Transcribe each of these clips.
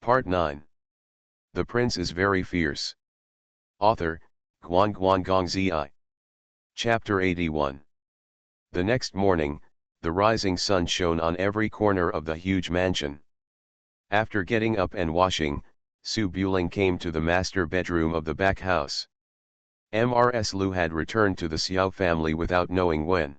Part 9. The Prince is Very Fierce. Author, Guan Zi. Chapter 81. The next morning, the rising sun shone on every corner of the huge mansion. After getting up and washing, Su Buling came to the master bedroom of the back house. Mrs. Lu had returned to the Xiao family without knowing when.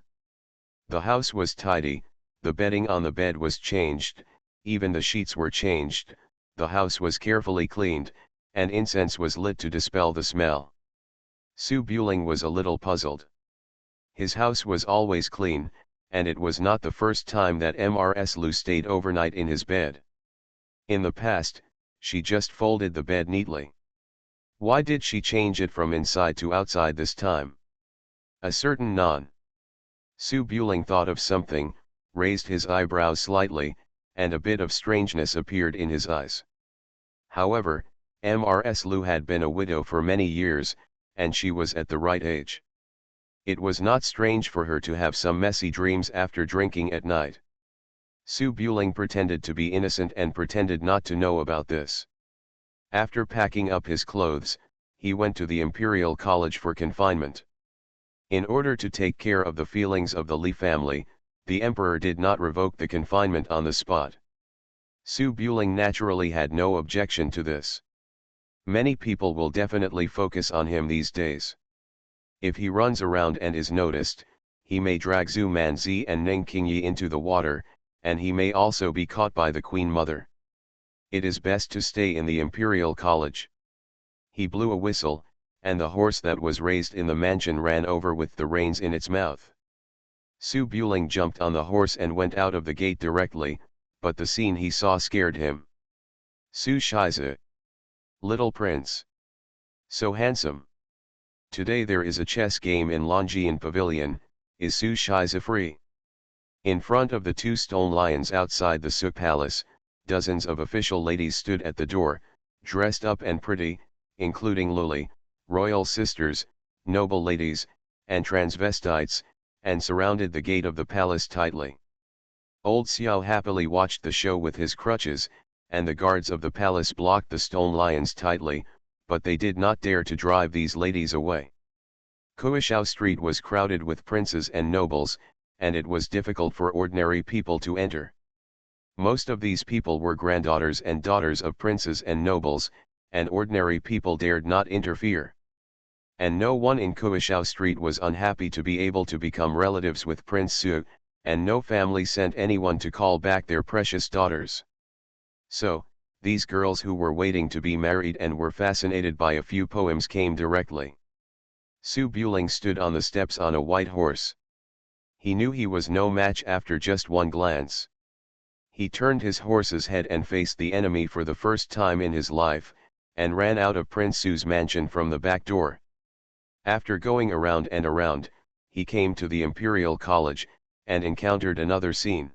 The house was tidy, the bedding on the bed was changed, even the sheets were changed, the house was carefully cleaned, and incense was lit to dispel the smell. Su Buling was a little puzzled. His house was always clean, and it was not the first time that Mrs. Lu stayed overnight in his bed. In the past, she just folded the bed neatly. Why did she change it from inside to outside this time? A certain non. Su Buling thought of something, raised his eyebrows slightly, and a bit of strangeness appeared in his eyes. However, Mrs. Lu had been a widow for many years, and she was at the right age. It was not strange for her to have some messy dreams after drinking at night. Su Buling pretended to be innocent and pretended not to know about this. After packing up his clothes, he went to the Imperial College for confinement. In order to take care of the feelings of the Li family, the emperor did not revoke the confinement on the spot. Su Buling naturally had no objection to this. Many people will definitely focus on him these days. If he runs around and is noticed, he may drag Zhu Manzi and Ning Qingyi into the water, and he may also be caught by the Queen Mother. It is best to stay in the Imperial College. He blew a whistle, and the horse that was raised in the mansion ran over with the reins in its mouth. Su Buling jumped on the horse and went out of the gate directly, but the scene he saw scared him. Su Shize. Little Prince. So handsome. Today there is a chess game in Longjian Pavilion, is Su Shize free? In front of the two stone lions outside the Su Palace, dozens of official ladies stood at the door, dressed up and pretty, including Luli, royal sisters, noble ladies, and transvestites, and surrounded the gate of the palace tightly. Old Xiao happily watched the show with his crutches, and the guards of the palace blocked the stone lions tightly, but they did not dare to drive these ladies away. Kuishao Street was crowded with princes and nobles, and it was difficult for ordinary people to enter. Most of these people were granddaughters and daughters of princes and nobles, and ordinary people dared not interfere. And no one in Kuishao Street was unhappy to be able to become relatives with Prince Su, and no family sent anyone to call back their precious daughters. So, these girls who were waiting to be married and were fascinated by a few poems came directly. Su Buling stood on the steps on a white horse. He knew he was no match after just one glance. He turned his horse's head and faced the enemy for the first time in his life, and ran out of Prince Su's mansion from the back door. After going around and around, he came to the Imperial College, and encountered another scene.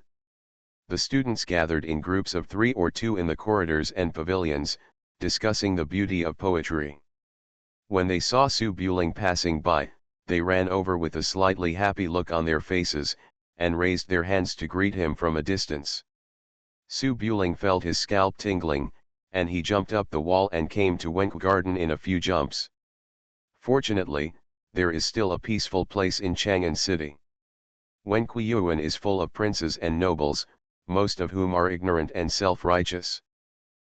The students gathered in groups of 3 or 2 in the corridors and pavilions, discussing the beauty of poetry. When they saw Su Buling passing by, they ran over with a slightly happy look on their faces, and raised their hands to greet him from a distance. Su Buling felt his scalp tingling, and he jumped up the wall and came to Wenku Garden in a few jumps. Fortunately, there is still a peaceful place in Chang'an City. Wenku Yuan is full of princes and nobles, most of whom are ignorant and self-righteous.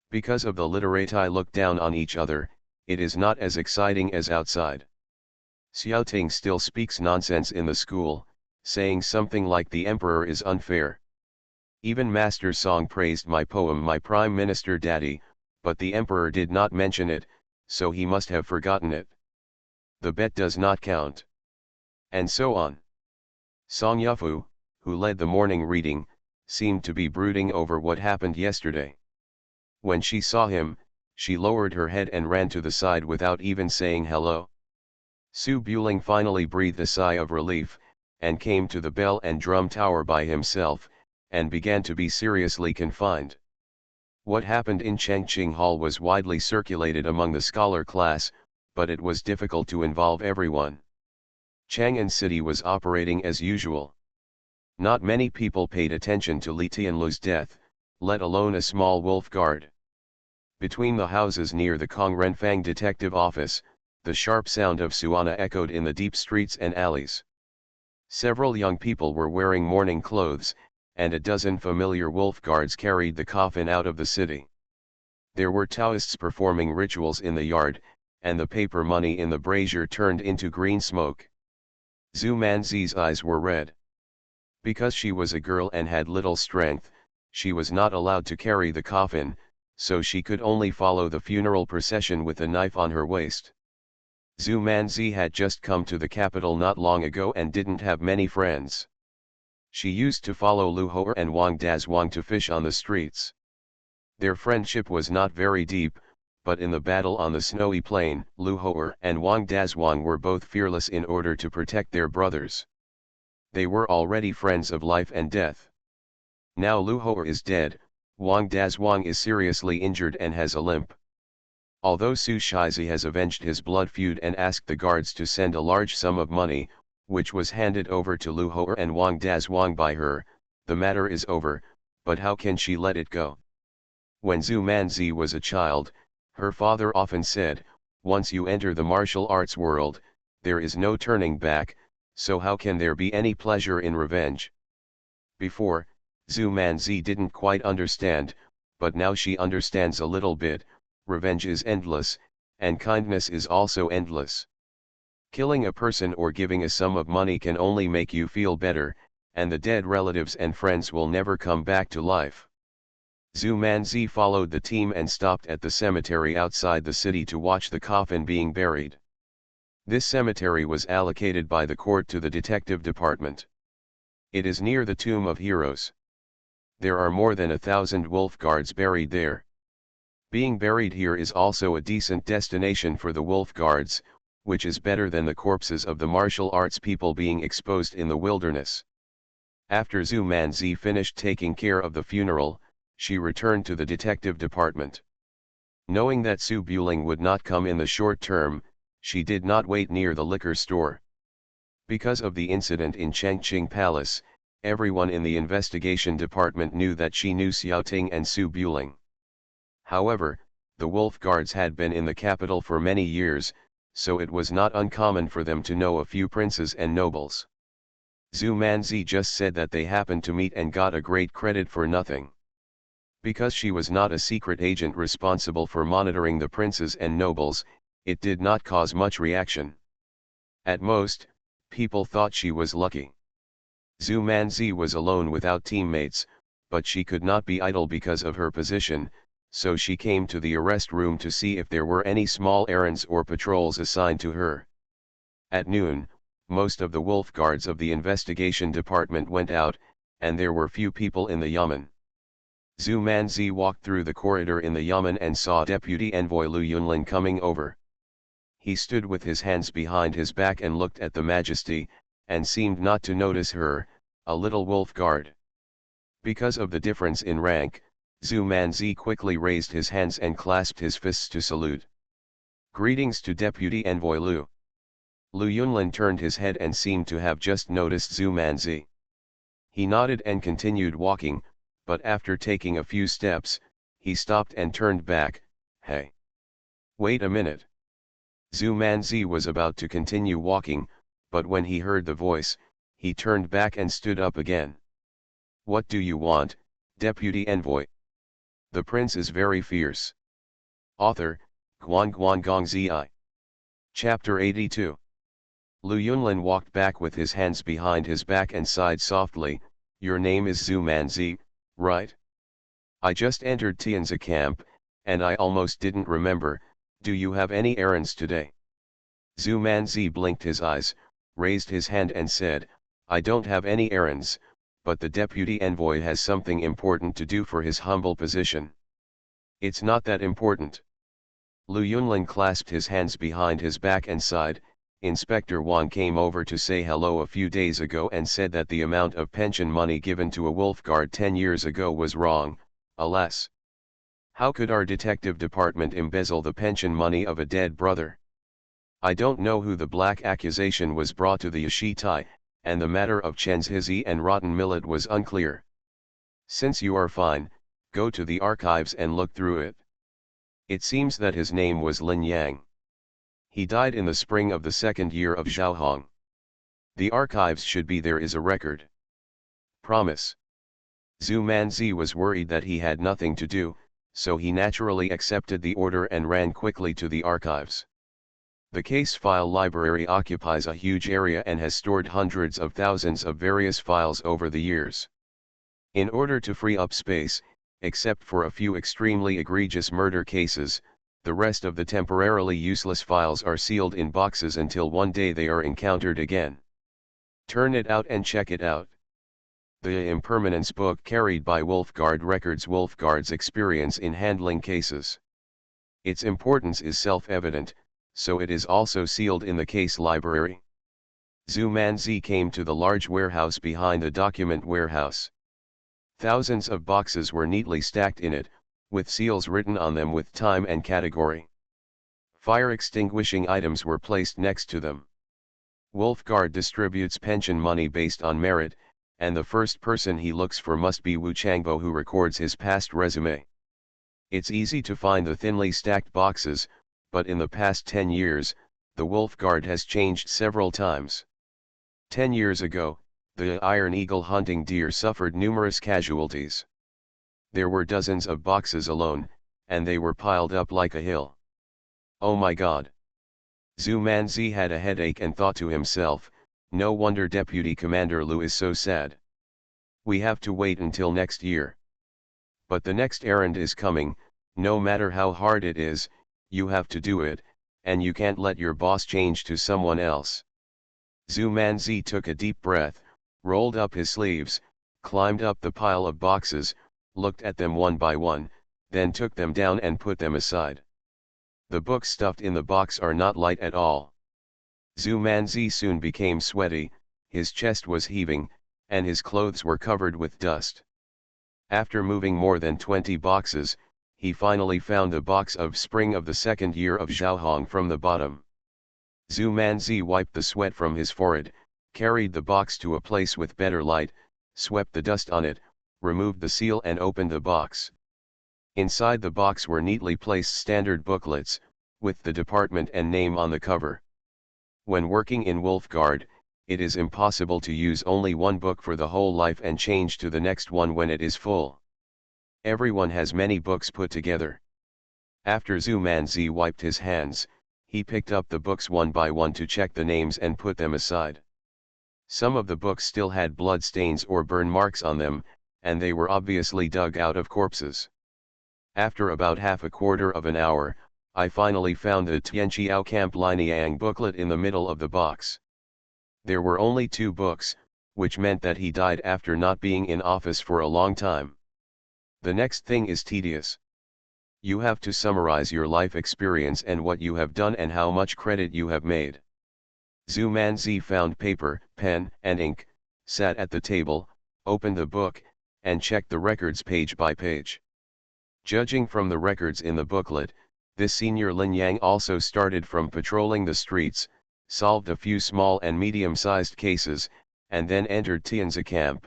Because of the literati look down on each other, it is not as exciting as outside. Xiaoting still speaks nonsense in the school, saying something like the emperor is unfair. Even Master Song praised my poem My Prime Minister Daddy, but the emperor did not mention it, so he must have forgotten it. The bet does not count. And so on. Song Yufu, who led the morning reading, seemed to be brooding over what happened yesterday. When she saw him, she lowered her head and ran to the side without even saying hello. Su Buling finally breathed a sigh of relief, and came to the bell and drum tower by himself, and began to be seriously confined. What happened in Chengqing Hall was widely circulated among the scholar class, but it was difficult to involve everyone. Chang'an City was operating as usual. Not many people paid attention to Li Tianlu's death, let alone a small wolf guard. Between the houses near the Kong Renfang detective office, the sharp sound of Suana echoed in the deep streets and alleys. Several young people were wearing mourning clothes, and a dozen familiar wolf guards carried the coffin out of the city. There were Taoists performing rituals in the yard, and the paper money in the brazier turned into green smoke. Zhu Manzi's eyes were red. Because she was a girl and had little strength, she was not allowed to carry the coffin, so she could only follow the funeral procession with a knife on her waist. Zhu Manzi had just come to the capital not long ago and didn't have many friends. She used to follow Lu Hou'er and Wang Dazhuang to fish on the streets. Their friendship was not very deep, but in the battle on the snowy plain, Lu Hou'er and Wang Dazhuang were both fearless in order to protect their brothers. They were already friends of life and death. Now Lu Hou'er is dead, Wang Dazhuang is seriously injured and has a limp. Although Su Shizi has avenged his blood feud and asked the guards to send a large sum of money, which was handed over to Lu Hou'er and Wang Dazhuang by her, the matter is over, but how can she let it go? When Zhu Manzi was a child, her father often said, once you enter the martial arts world, there is no turning back, so how can there be any pleasure in revenge? Before, Zhu Manzi didn't quite understand, but now she understands a little bit. Revenge is endless, and kindness is also endless. Killing a person or giving a sum of money can only make you feel better, and the dead relatives and friends will never come back to life. Zhu Manzi followed the team and stopped at the cemetery outside the city to watch the coffin being buried. This cemetery was allocated by the court to the detective department. It is near the Tomb of Heroes. There are more than 1,000 wolf guards buried there. Being buried here is also a decent destination for the wolf guards, which is better than the corpses of the martial arts people being exposed in the wilderness. After Zhu Manzi finished taking care of the funeral, she returned to the detective department. Knowing that Su Buling would not come in the short term, she did not wait near the liquor store. Because of the incident in Chengqing Palace, everyone in the investigation department knew that she knew Xiaoting and Su Buling. However, the wolf guards had been in the capital for many years, so it was not uncommon for them to know a few princes and nobles. Zhu Manzi just said that they happened to meet and got a great credit for nothing. Because she was not a secret agent responsible for monitoring the princes and nobles, it did not cause much reaction. At most, people thought she was lucky. Zhu Manzi was alone without teammates, but she could not be idle because of her position, so she came to the arrest room to see if there were any small errands or patrols assigned to her. At noon, most of the wolf guards of the investigation department went out, and there were few people in the yamen. Zhu Manzi walked through the corridor in the yamen and saw Deputy Envoy Lu Yunlin coming over. He stood with his hands behind his back and looked at the Majesty, and seemed not to notice her, a little wolf guard. Because of the difference in rank, Zhu Manzi quickly raised his hands and clasped his fists to salute. Greetings to Deputy Envoy Lu. Lu Yunlin turned his head and seemed to have just noticed Zhu Manzi. He nodded and continued walking, but after taking a few steps, he stopped and turned back. Hey! Wait a minute. Zhu Manzi was about to continue walking, but when he heard the voice, he turned back and stood up again. What do you want, Deputy Envoy? The prince is very fierce. Author, Guan Guan Gongzi. Chapter 82. Lu Yunlin walked back with his hands behind his back and sighed softly. Your name is Zhu Manzi, right? I just entered Tianzi camp, and I almost didn't remember. Do you have any errands today? Zhu Manzi blinked his eyes, raised his hand and said, I don't have any errands, but the deputy envoy has something important to do for his humble position. It's not that important. Lu Yunlin clasped his hands behind his back and sighed. Inspector Wang came over to say hello a few days ago and said that the amount of pension money given to a wolf guard 10 years ago was wrong, alas. How could our detective department embezzle the pension money of a dead brother? I don't know who the black accusation was brought to the Yashitai, and the matter of Chen's Hizi and rotten millet was unclear. Since you are fine, go to the archives and look through it. It seems that his name was Lin Yang. He died in the spring of the second year of Zhaohong. The archives should be there is a record. Promise. Zhu Manzi was worried that he had nothing to do, so he naturally accepted the order and ran quickly to the archives. The case file library occupies a huge area and has stored hundreds of thousands of various files over the years. In order to free up space, except for a few extremely egregious murder cases, the rest of the temporarily useless files are sealed in boxes until one day they are encountered again. Turn it out and check it out. The Impermanence book carried by Wolfgard records Wolfgard's experience in handling cases. Its importance is self-evident, so it is also sealed in the case library. Zhu Manzi came to the large warehouse behind the document warehouse. Thousands of boxes were neatly stacked in it, with seals written on them with time and category. Fire-extinguishing items were placed next to them. Wolfgard distributes pension money based on merit, and the first person he looks for must be Wu Changbo, who records his past resume. It's easy to find the thinly stacked boxes, but in the past 10 years, the Wolfgard has changed several times. 10 years ago, the Iron Eagle hunting deer suffered numerous casualties. There were dozens of boxes alone, and they were piled up like a hill. Oh my God! Zhu Manzi had a headache and thought to himself, no wonder Deputy Commander Lu is so sad. We have to wait until next year. But the next errand is coming, no matter how hard it is, you have to do it, and you can't let your boss change to someone else. Zhu Manzi took a deep breath, rolled up his sleeves, climbed up the pile of boxes, looked at them one by one, then took them down and put them aside. The books stuffed in the box are not light at all. Zhu Manzi soon became sweaty, his chest was heaving, and his clothes were covered with dust. After moving more than 20 boxes, he finally found the box of spring of the second year of Zhaohong from the bottom. Zhu Manzi wiped the sweat from his forehead, carried the box to a place with better light, swept the dust on it, removed the seal and opened the box. Inside the box were neatly placed standard booklets, with the department and name on the cover. When working in Wolfgard, it is impossible to use only one book for the whole life and change to the next one when it is full. Everyone has many books put together. After Zhu Manzi wiped his hands, he picked up the books one by one to check the names and put them aside. Some of the books still had blood stains or burn marks on them, and they were obviously dug out of corpses. After about half a quarter of an hour, I finally found the Tianqiao Camp Liniang booklet in the middle of the box. There were only 2 books, which meant that he died after not being in office for a long time. The next thing is tedious. You have to summarize your life experience and what you have done and how much credit you have made. Zhu Manzi found paper, pen, and ink, sat at the table, opened the book, and checked the records page by page. Judging from the records in the booklet, this senior Lin Yang also started from patrolling the streets, solved a few small and medium-sized cases, and then entered Tianzi camp.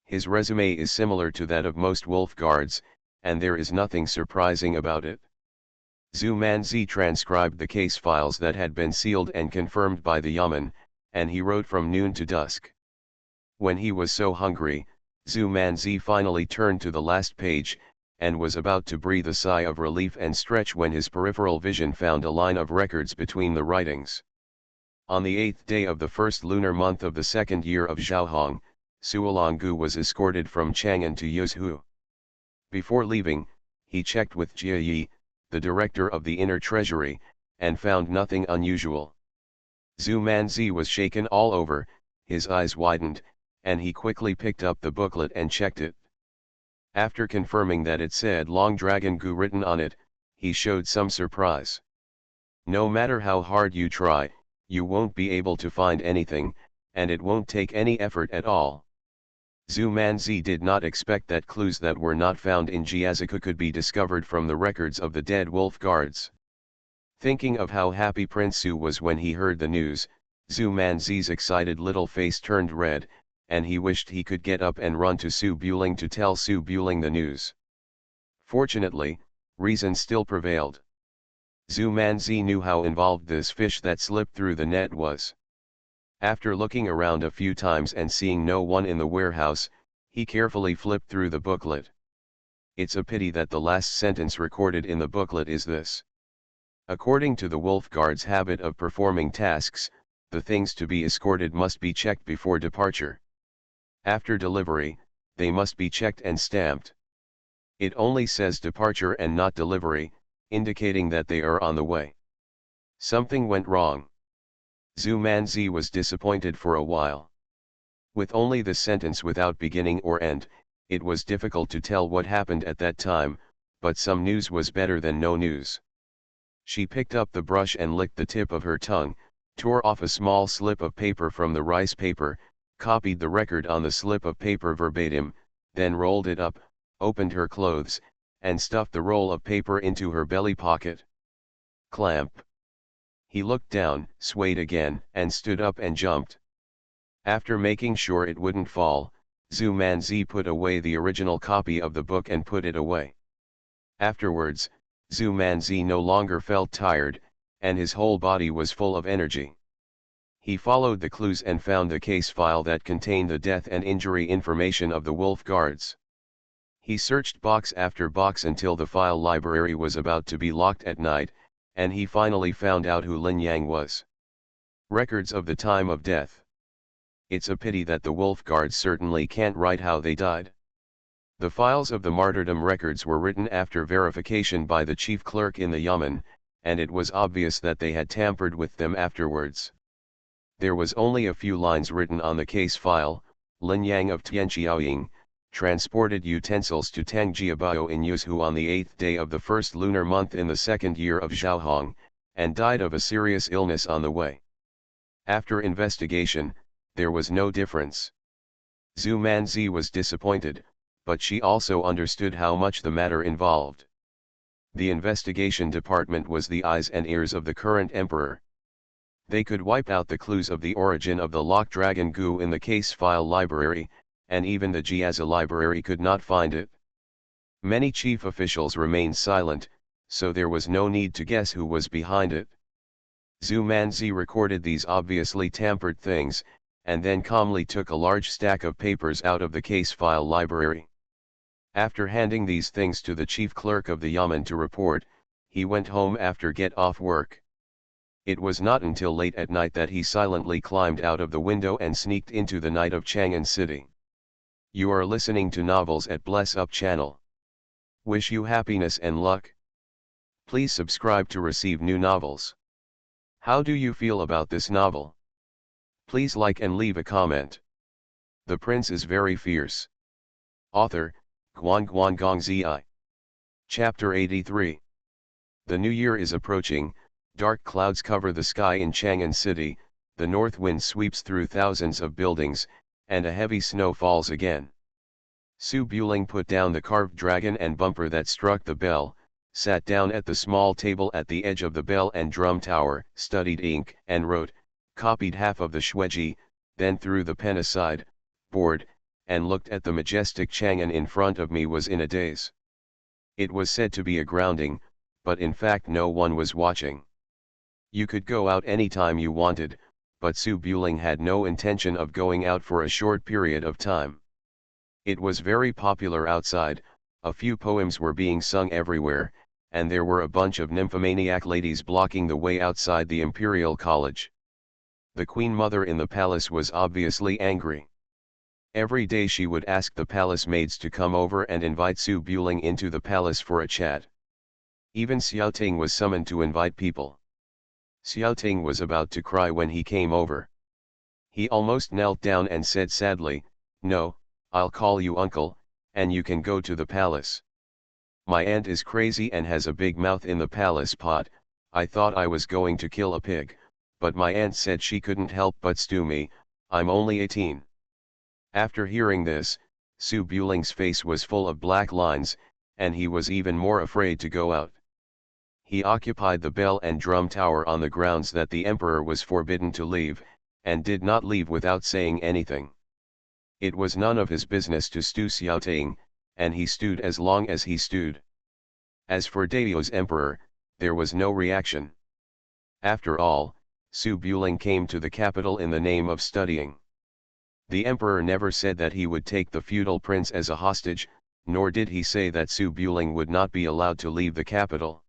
His resume is similar to that of most Wolfguards, and there is nothing surprising about it. Zhu Manzi transcribed the case files that had been sealed and confirmed by the Yamen, and he wrote from noon to dusk. When he was so hungry, Zhu Manzi finally turned to the last page, and was about to breathe a sigh of relief and stretch when his peripheral vision found a line of records between the writings. On the 8th day of the first lunar month of the second year of Zhaohong, Suolonggu was escorted from Chang'an to Yuzhu. Before leaving, he checked with Jia Yi, the director of the Inner Treasury, and found nothing unusual. Zhu Manzi was shaken all over, his eyes widened, and he quickly picked up the booklet and checked it. After confirming that it said Long Dragon Gu written on it, he showed some surprise. No matter how hard you try, you won't be able to find anything, and it won't take any effort at all. Zhu Manzi did not expect that clues that were not found in Jiaziku could be discovered from the records of the dead wolf guards. Thinking of how happy Prince Su was when he heard the news, Zhu Manzi's excited little face turned red, and he wished he could get up and run to Su Buling to tell Su Buling the news. Fortunately, Reason still prevailed. Zhu Manzi knew how involved this fish that slipped through the net was. After looking around a few times and seeing no one in the warehouse, he carefully flipped through the booklet. It's a pity that the last sentence recorded in the booklet is this. According to the wolf guard's habit of performing tasks, the things to be escorted must be checked before departure. After delivery, they must be checked and stamped. It only says departure and not delivery, indicating that they are on the way. Something went wrong. Zhu Manzi was disappointed for a while. With only the sentence without beginning or end, it was difficult to tell what happened at that time, but some news was better than no news. She picked up the brush and licked the tip of her tongue, tore off a small slip of paper from the rice paper, copied the record on the slip of paper verbatim, then rolled it up, opened her clothes, and stuffed the roll of paper into her belly pocket. Clamp. He looked down, swayed again, and stood up and jumped. After making sure it wouldn't fall, Zhu Manzi put away the original copy of the book and put it away. Afterwards, Zhu Manzi no longer felt tired, and his whole body was full of energy. He followed the clues and found the case file that contained the death and injury information of the wolf guards. He searched box after box until the file library was about to be locked at night, and he finally found out who Lin Yang was. Records of the time of death. It's a pity that the wolf guards certainly can't write how they died. The files of the martyrdom records were written after verification by the chief clerk in the yamen, and it was obvious that they had tampered with them afterwards. There was only a few lines written on the case file. Lin Yang of Tianqiaoying transported utensils to Tangjiabao in Yuzhou on the 8th day of the first lunar month in the second year of Zhaohong, and died of a serious illness on the way. After investigation, there was no difference. Zhu Manzi was disappointed, but she also understood how much the matter involved. The investigation department was the eyes and ears of the current emperor. They could wipe out the clues of the origin of the locked dragon goo in the case file library, and even the Jiazi library could not find it. Many chief officials remained silent, so there was no need to guess who was behind it. Zhu Manzi recorded these obviously tampered things, and then calmly took a large stack of papers out of the case file library. After handing these things to the chief clerk of the yamen to report, he went home after get off work. It was not until late at night that he silently climbed out of the window and sneaked into the night of Chang'an City. You are listening to Novels at Bless Up channel. Wish you happiness and luck. Please subscribe to receive new novels. How do you feel about this novel? Please like and leave a comment. The Prince is Very Fierce. Author, Guan Gongzi. Chapter 83. The new year is approaching, dark clouds cover the sky in Chang'an City, the north wind sweeps through thousands of buildings, and a heavy snow falls again. Su Buling put down the carved dragon and bumper that struck the bell, sat down at the small table at the edge of the bell and drum tower, studied ink and wrote, copied half of the Shuiji, then threw the pen aside, bored, and looked at the majestic Chang'an in front of me. Was in a daze. It was said to be a grounding, but in fact no one was watching. You could go out anytime you wanted, but Su Buling had no intention of going out for a short period of time. It was very popular outside, a few poems were being sung everywhere, and there were a bunch of nymphomaniac ladies blocking the way outside the Imperial College. The Queen Mother in the palace was obviously angry. Every day she would ask the palace maids to come over and invite Su Buling into the palace for a chat. Even Xiaoting was summoned to invite people. Xiaoting was about to cry when he came over. He almost knelt down and said sadly, "No, I'll call you uncle, and you can go to the palace. My aunt is crazy and has a big mouth in the palace pot. I thought I was going to kill a pig, but my aunt said she couldn't help but stew me. I'm only 18. After hearing this, Su Buling's face was full of black lines, and he was even more afraid to go out. He occupied the bell and drum tower on the grounds that the emperor was forbidden to leave, and did not leave without saying anything. It was none of his business to stew Xiaoting, and he stewed as long as he stewed. As for Dao's emperor, there was no reaction. After all, Su Buling came to the capital in the name of studying. The emperor never said that he would take the feudal prince as a hostage, nor did he say that Su Buling would not be allowed to leave the capital.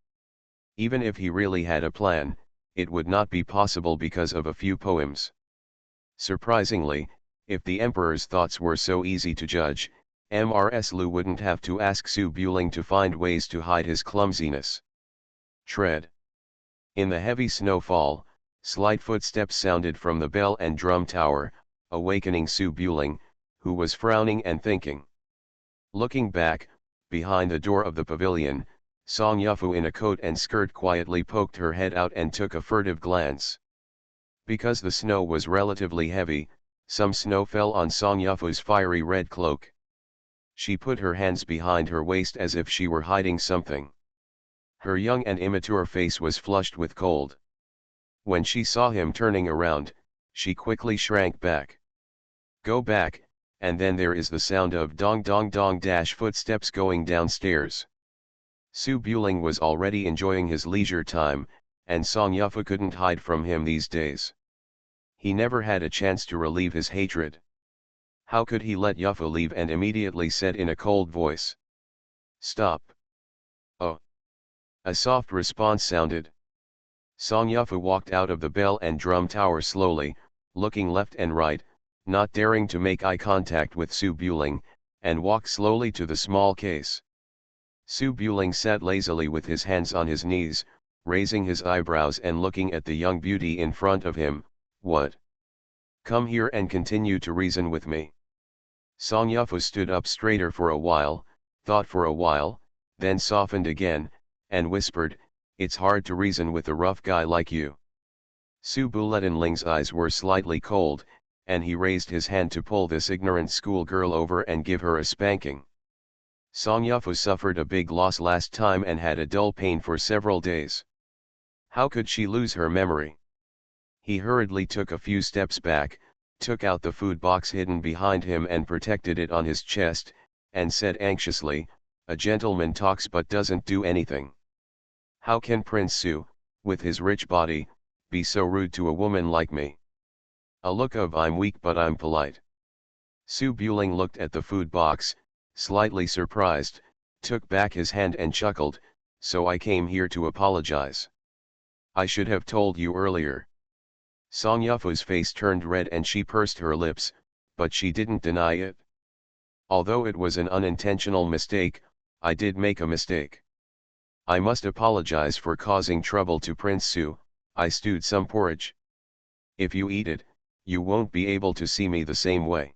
Even if he really had a plan, it would not be possible because of a few poems. Surprisingly, if the emperor's thoughts were so easy to judge, Mrs. Lu wouldn't have to ask Su Buling to find ways to hide his clumsiness. Tread. In the heavy snowfall, slight footsteps sounded from the bell and drum tower, awakening Su Buling, who was frowning and thinking. Looking back, behind the door of the pavilion, Song Yufu in a coat and skirt quietly poked her head out and took a furtive glance. Because the snow was relatively heavy, some snow fell on Song Yufu's fiery red cloak. She put her hands behind her waist as if she were hiding something. Her young and immature face was flushed with cold. When she saw him turning around, she quickly shrank back. Go back, and then there is the sound of dong dong dong dash footsteps going downstairs. Su Buling was already enjoying his leisure time, and Song Yufu couldn't hide from him these days. He never had a chance to relieve his hatred. How could he let Yufu leave, and immediately said in a cold voice, "Stop." "Oh." A soft response sounded. Song Yufu walked out of the bell and drum tower slowly, looking left and right, not daring to make eye contact with Su Buling, and walked slowly to the small case. Su Buling sat lazily with his hands on his knees, raising his eyebrows and looking at the young beauty in front of him. "What? Come here and continue to reason with me." Song Yufu stood up straighter for a while, thought for a while, then softened again, and whispered, "It's hard to reason with a rough guy like you." Su Bulenling's eyes were slightly cold, and he raised his hand to pull this ignorant schoolgirl over and give her a spanking. Song Yufu suffered a big loss last time and had a dull pain for several days. How could she lose her memory? He hurriedly took a few steps back, took out the food box hidden behind him and protected it on his chest, and said anxiously, "A gentleman talks but doesn't do anything. How can Prince Su, with his rich body, be so rude to a woman like me? A look of I'm weak but I'm polite." Su Buling looked at the food box, slightly surprised, took back his hand and chuckled, "So I came here to apologize. I should have told you earlier." Song Yufu's face turned red and she pursed her lips, but she didn't deny it. "Although it was an unintentional mistake, I did make a mistake. I must apologize for causing trouble to Prince Su. I stewed some porridge. If you eat it, you won't be able to see me the same way.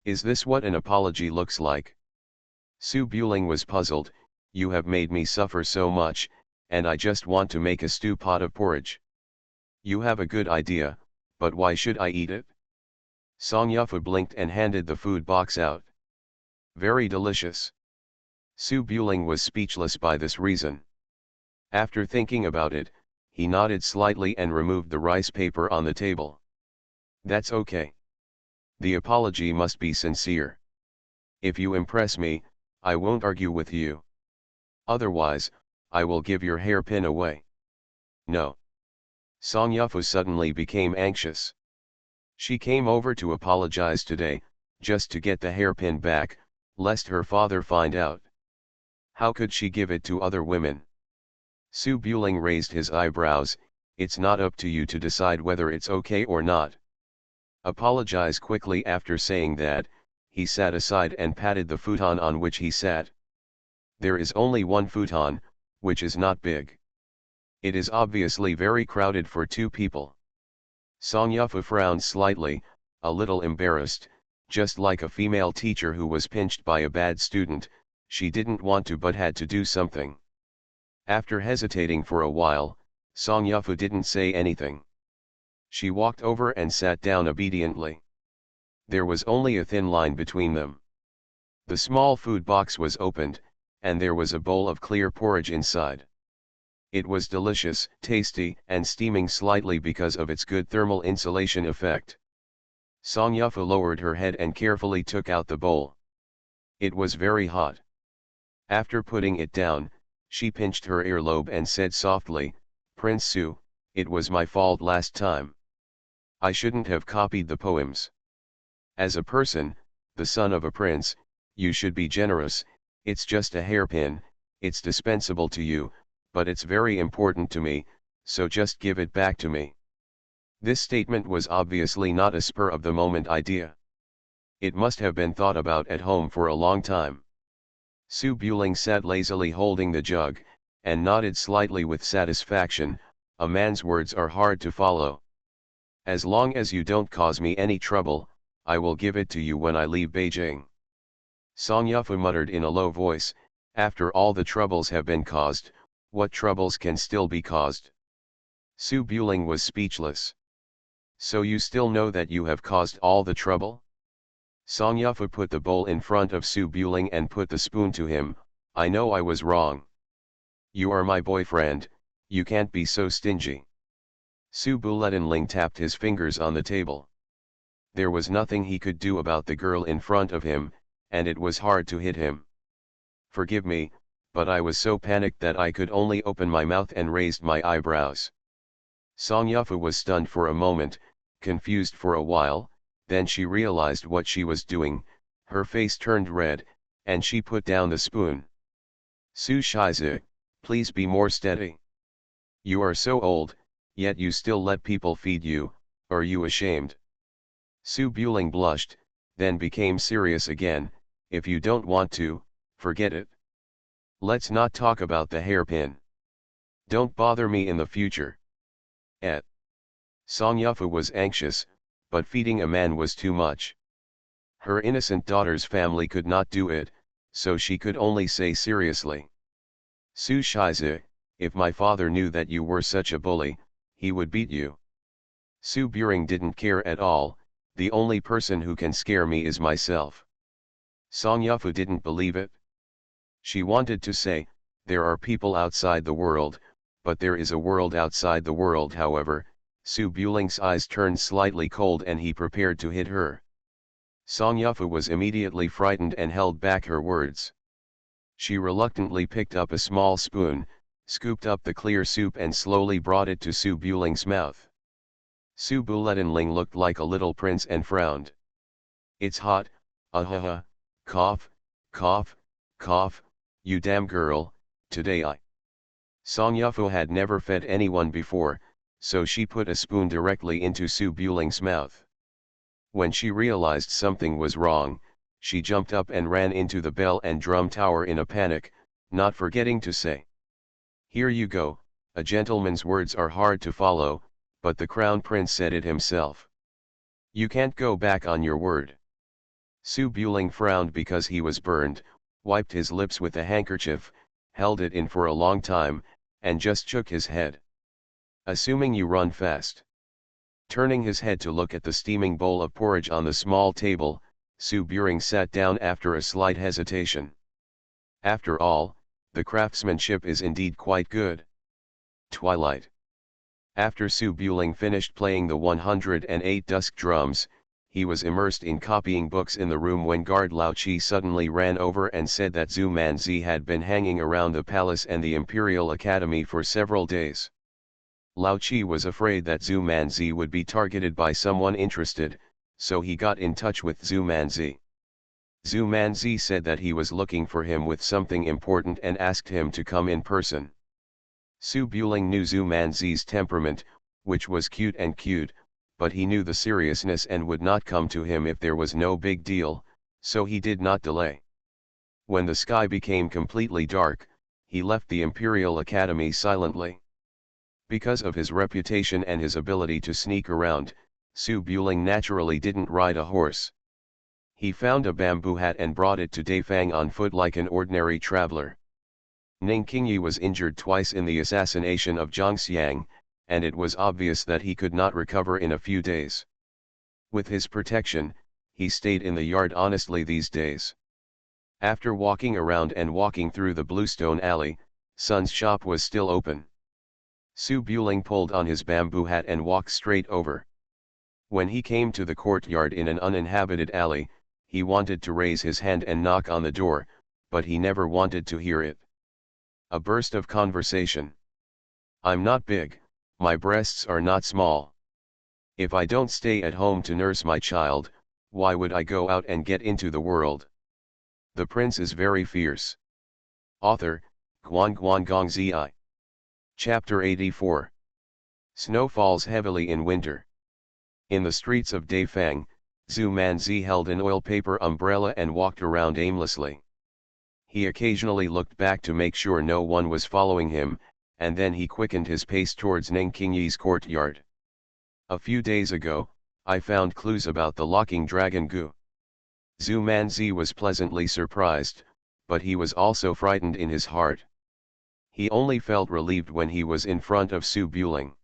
Is this what an apology looks like?" Su Buling was puzzled. "You have made me suffer so much, and I just want to make a stew pot of porridge." "You have a good idea, but why should I eat it?" Song Yufu blinked and handed the food box out. "Very delicious." Su Buling was speechless by this reason. After thinking about it, he nodded slightly and removed the rice paper on the table. "That's okay. The apology must be sincere. If you impress me, I won't argue with you. Otherwise, I will give your hairpin away." "No." Song Yufu suddenly became anxious. She came over to apologize today, just to get the hairpin back, lest her father find out. How could she give it to other women? Su Buling raised his eyebrows. "It's not up to you to decide whether it's okay or not. Apologize quickly." After saying that, he sat aside and patted the futon on which he sat. There is only one futon, which is not big. It is obviously very crowded for two people. Song Yufu frowned slightly, a little embarrassed, just like a female teacher who was pinched by a bad student. She didn't want to but had to do something. After hesitating for a while, Song Yufu didn't say anything. She walked over and sat down obediently. There was only a thin line between them. The small food box was opened, and there was a bowl of clear porridge inside. It was delicious, tasty, and steaming slightly because of its good thermal insulation effect. Song Yufu lowered her head and carefully took out the bowl. It was very hot. After putting it down, She pinched her earlobe and said softly, "Prince Su, it was my fault last time. I shouldn't have copied the poems. As a person, the son of a prince, you should be generous. It's just a hairpin, it's dispensable to you, but it's very important to me, so just give it back to me." This statement was obviously not a spur-of-the-moment idea. It must have been thought about at home for a long time. Su Buling sat lazily holding the jug, and nodded slightly with satisfaction. A man's words are hard to follow. "As long as you don't cause me any trouble, I will give it to you when I leave Beijing." Song Yufu muttered in a low voice, "After all the troubles have been caused, what troubles can still be caused?" Su Buling was speechless. "So you still know that you have caused all the trouble?" Song Yufu put the bowl in front of Su Buling and put the spoon to him. "I know I was wrong. You are my boyfriend, you can't be so stingy." Su Buletinling tapped his fingers on the table. There was nothing he could do about the girl in front of him, and it was hard to hit him. "Forgive me, but I was so panicked that I could only open my mouth and raised my eyebrows." Song Yufu was stunned for a moment, confused for a while, then she realized what she was doing, her face turned red, and she put down the spoon. "Su Shizi, please be more steady. You are so old, yet you still let people feed you, are you ashamed?" Su Buling blushed, then became serious again. "If you don't want to, forget it. Let's not talk about the hairpin. Don't bother me in the future." Song Yufu was anxious, but feeding a man was too much. Her innocent daughter's family could not do it, so she could only say seriously, "Su Shizi, if my father knew that you were such a bully, he would beat you." Su Buring didn't care at all. "The only person who can scare me is myself." Song Yufu didn't believe it. She wanted to say, "There are people outside the world, but there is a world outside the world." However, Su Buling's eyes turned slightly cold and he prepared to hit her. Song Yufu was immediately frightened and held back her words. She reluctantly picked up a small spoon, scooped up the clear soup and slowly brought it to Su Buling's mouth. Su Buletinling looked like a little prince and frowned. "It's hot, ahaha, cough, cough, cough, you damn girl, today I..." Song Yufu had never fed anyone before, so she put a spoon directly into Su Buling's mouth. When she realized something was wrong, she jumped up and ran into the bell and drum tower in a panic, not forgetting to say, "Here you go." A gentleman's words are hard to follow, but the crown prince said it himself. "You can't go back on your word." Su Buling frowned because he was burned, wiped his lips with a handkerchief, held it in for a long time, and just shook his head. "Assuming you run fast." Turning his head to look at the steaming bowl of porridge on the small table, Su Buring sat down after a slight hesitation. After all, the craftsmanship is indeed quite good. Twilight. After Su Buling finished playing the 108 dusk drums, he was immersed in copying books in the room when guard Lao Chi suddenly ran over and said that Zhu Manzi had been hanging around the palace and the Imperial Academy for several days. Lao Chi was afraid that Zhu Manzi would be targeted by someone interested, so he got in touch with Zhu Manzi. Zhu Manzi said that he was looking for him with something important and asked him to come in person. Su Buling knew Zhu Manzi's temperament, which was cute, but he knew the seriousness and would not come to him if there was no big deal, so he did not delay. When the sky became completely dark, he left the Imperial Academy silently. Because of his reputation and his ability to sneak around, Su Buling naturally didn't ride a horse. He found a bamboo hat and brought it to Daifang on foot like an ordinary traveler. Ning Qingyi was injured twice in the assassination of Zhang Xiang, and it was obvious that he could not recover in a few days. With his protection, he stayed in the yard honestly these days. After walking around and walking through the Bluestone Alley, Sun's shop was still open. Su Buling pulled on his bamboo hat and walked straight over. When he came to the courtyard in an uninhabited alley, he wanted to raise his hand and knock on the door, but he never wanted to hear it. A burst of conversation. I'm not big, my breasts are not small. If I don't stay at home to nurse my child, why would I go out and get into the world? The prince is very fierce. Author, Guan Guan Gong Zi. Chapter 84. Snow falls heavily in winter. In the streets of Daifang, Zhu Manzi held an oil paper umbrella and walked around aimlessly. He occasionally looked back to make sure no one was following him, and then he quickened his pace towards Nengqingyi's courtyard. A few days ago, I found clues about the locking dragon Gu. Zhu Manzi was pleasantly surprised, but he was also frightened in his heart. He only felt relieved when he was in front of Su Buling.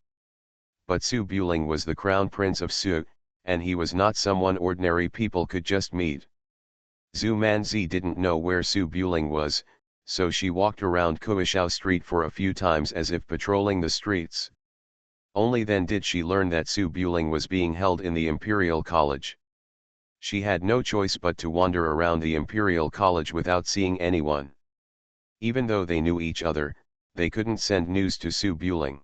But Su Buling was the crown prince of Su, and he was not someone ordinary people could just meet. Zhu Manzi didn't know where Su Buling was, so she walked around Kuishao Street for a few times as if patrolling the streets. Only then did she learn that Su Buling was being held in the Imperial College. She had no choice but to wander around the Imperial College without seeing anyone. Even though they knew each other, they couldn't send news to Su Buling.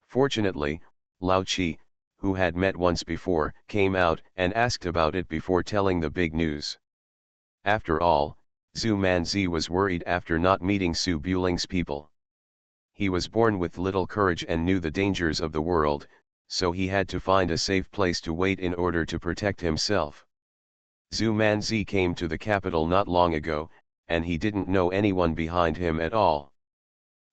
Fortunately, Lao Qi, who had met once before, came out and asked about it before telling the big news. After all, Zhu Manzi was worried after not meeting Su Buling's people. He was born with little courage and knew the dangers of the world, so he had to find a safe place to wait in order to protect himself. Zhu Manzi came to the capital not long ago, and he didn't know anyone behind him at all.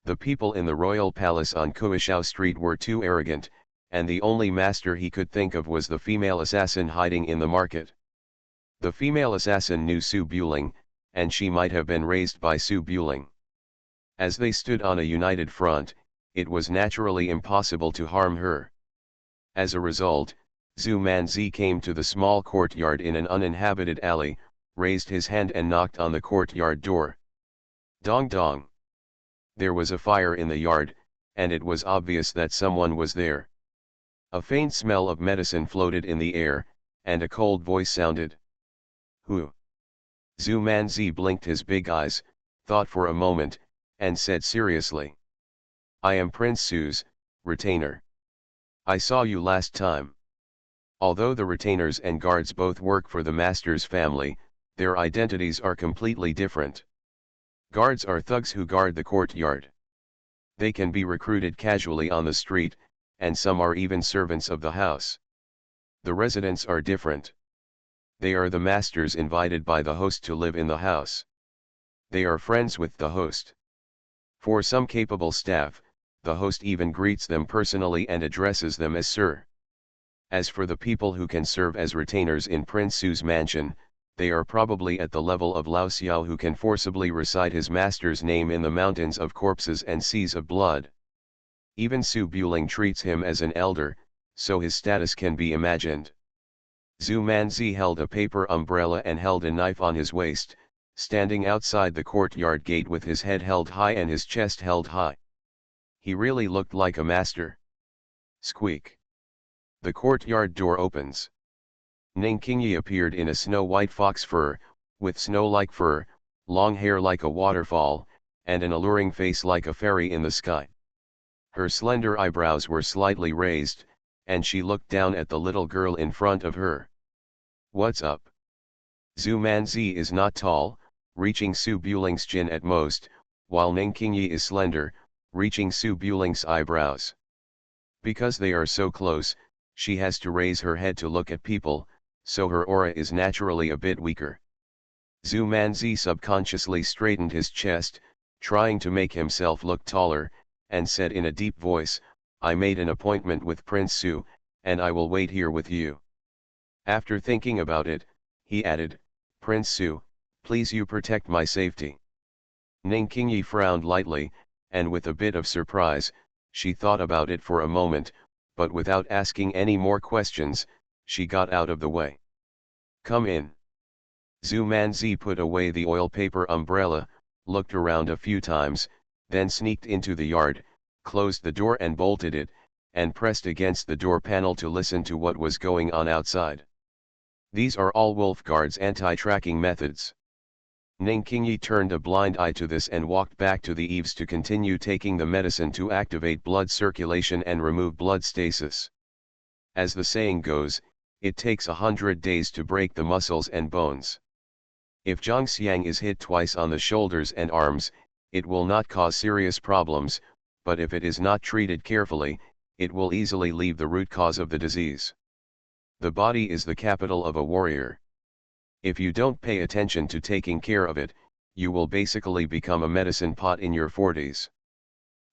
The people in the royal palace on Kuishao Street were too arrogant, and the only master he could think of was the female assassin hiding in the market. The female assassin knew Su Buling, and she might have been raised by Su Buling. As they stood on a united front, it was naturally impossible to harm her. As a result, Zhu Manzi came to the small courtyard in an uninhabited alley, raised his hand and knocked on the courtyard door. Dong dong. There was a fire in the yard, and it was obvious that someone was there. A faint smell of medicine floated in the air, and a cold voice sounded. Who? Zhu Manzi blinked his big eyes, thought for a moment, and said seriously. I am Prince Su's retainer. I saw you last time. Although the retainers and guards both work for the master's family, their identities are completely different. Guards are thugs who guard the courtyard. They can be recruited casually on the street, and some are even servants of the house. The residents are different. They are the masters invited by the host to live in the house. They are friends with the host. For some capable staff, the host even greets them personally and addresses them as Sir. As for the people who can serve as retainers in Prince Su's mansion, they are probably at the level of Lao Xiao, who can forcibly recite his master's name in the mountains of corpses and seas of blood. Even Su Buling treats him as an elder, so his status can be imagined. Zhu Manzi held a paper umbrella and held a knife on his waist, standing outside the courtyard gate with his head held high and his chest held high. He really looked like a master. Squeak. The courtyard door opens. Nengqingyi appeared in a snow-white fox fur, with snow-like fur, long hair like a waterfall, and an alluring face like a fairy in the sky. Her slender eyebrows were slightly raised, and she looked down at the little girl in front of her. What's up? Zhu Manzi is not tall, reaching Su Buling's chin at most, while Nengqingyi is slender, reaching Su Buling's eyebrows. Because they are so close, she has to raise her head to look at people, so her aura is naturally a bit weaker. Zhu Manzi subconsciously straightened his chest, trying to make himself look taller, and said in a deep voice, I made an appointment with Prince Su, and I will wait here with you. After thinking about it, he added, Prince Su, please you protect my safety. Nengqingyi frowned lightly, and with a bit of surprise, she thought about it for a moment, but without asking any more questions, she got out of the way. Come in. Zhu Manzi put away the oil paper umbrella, looked around a few times, then sneaked into the yard, closed the door and bolted it, and pressed against the door panel to listen to what was going on outside. These are all Wolf Guard's anti-tracking methods. Ning Qingyi turned a blind eye to this and walked back to the eaves to continue taking the medicine to activate blood circulation and remove blood stasis. As the saying goes, it takes 100 days to break the muscles and bones. If Zhang Xiang is hit twice on the shoulders and arms, it will not cause serious problems, but if it is not treated carefully, it will easily leave the root cause of the disease. The body is the capital of a warrior. If you don't pay attention to taking care of it, you will basically become a medicine pot in your 40s.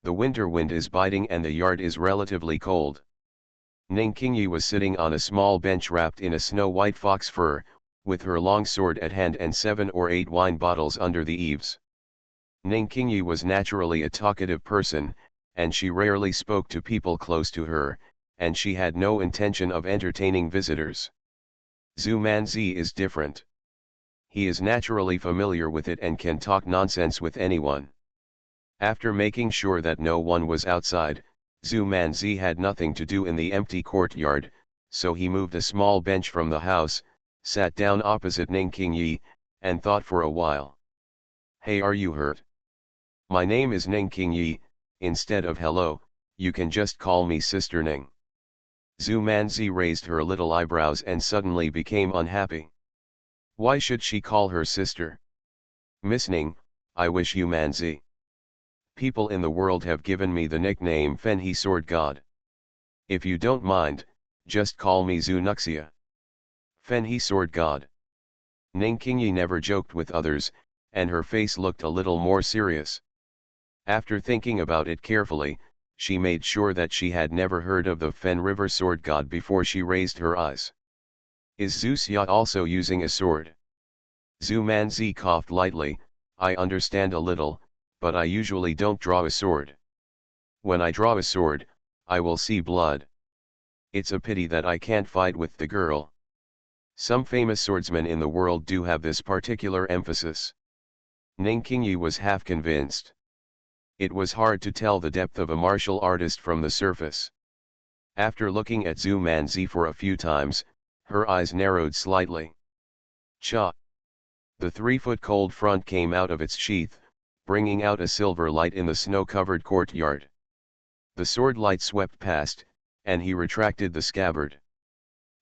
The winter wind is biting and the yard is relatively cold. Ning Qingyi was sitting on a small bench wrapped in a snow-white fox fur, with her long sword at hand and 7 or 8 wine bottles under the eaves. Ning Qingyi was naturally a talkative person, and she rarely spoke to people close to her, and she had no intention of entertaining visitors. Zhu Manzi is different. He is naturally familiar with it and can talk nonsense with anyone. After making sure that no one was outside, Zhu Manzi had nothing to do in the empty courtyard, so he moved a small bench from the house, sat down opposite Ning Qingyi, and thought for a while. "Hey, are you hurt? My name is Ning Qingyi, instead of hello, you can just call me Sister Ning." Zhu Manzi raised her little eyebrows and suddenly became unhappy. Why should she call her sister? "Miss Ning, I wish you Manzi. People in the world have given me the nickname Fenhe Sword God. If you don't mind, just call me Zhu Nuxia. Fenhe Sword God." Ning Qingyi never joked with others, and her face looked a little more serious. After thinking about it carefully, she made sure that she had never heard of the Fen River Sword God before she raised her eyes. "Is Zhu Xia also using a sword?" Zhu Manzi coughed lightly. "I understand a little, but I usually don't draw a sword. When I draw a sword, I will see blood. It's a pity that I can't fight with the girl. Some famous swordsmen in the world do have this particular emphasis." Ning Qingyi was half convinced. It was hard to tell the depth of a martial artist from the surface. After looking at Zhu Manzi for a few times, her eyes narrowed slightly. Cha! The 3-foot cold front came out of its sheath, bringing out a silver light in the snow-covered courtyard. The sword light swept past, and he retracted the scabbard.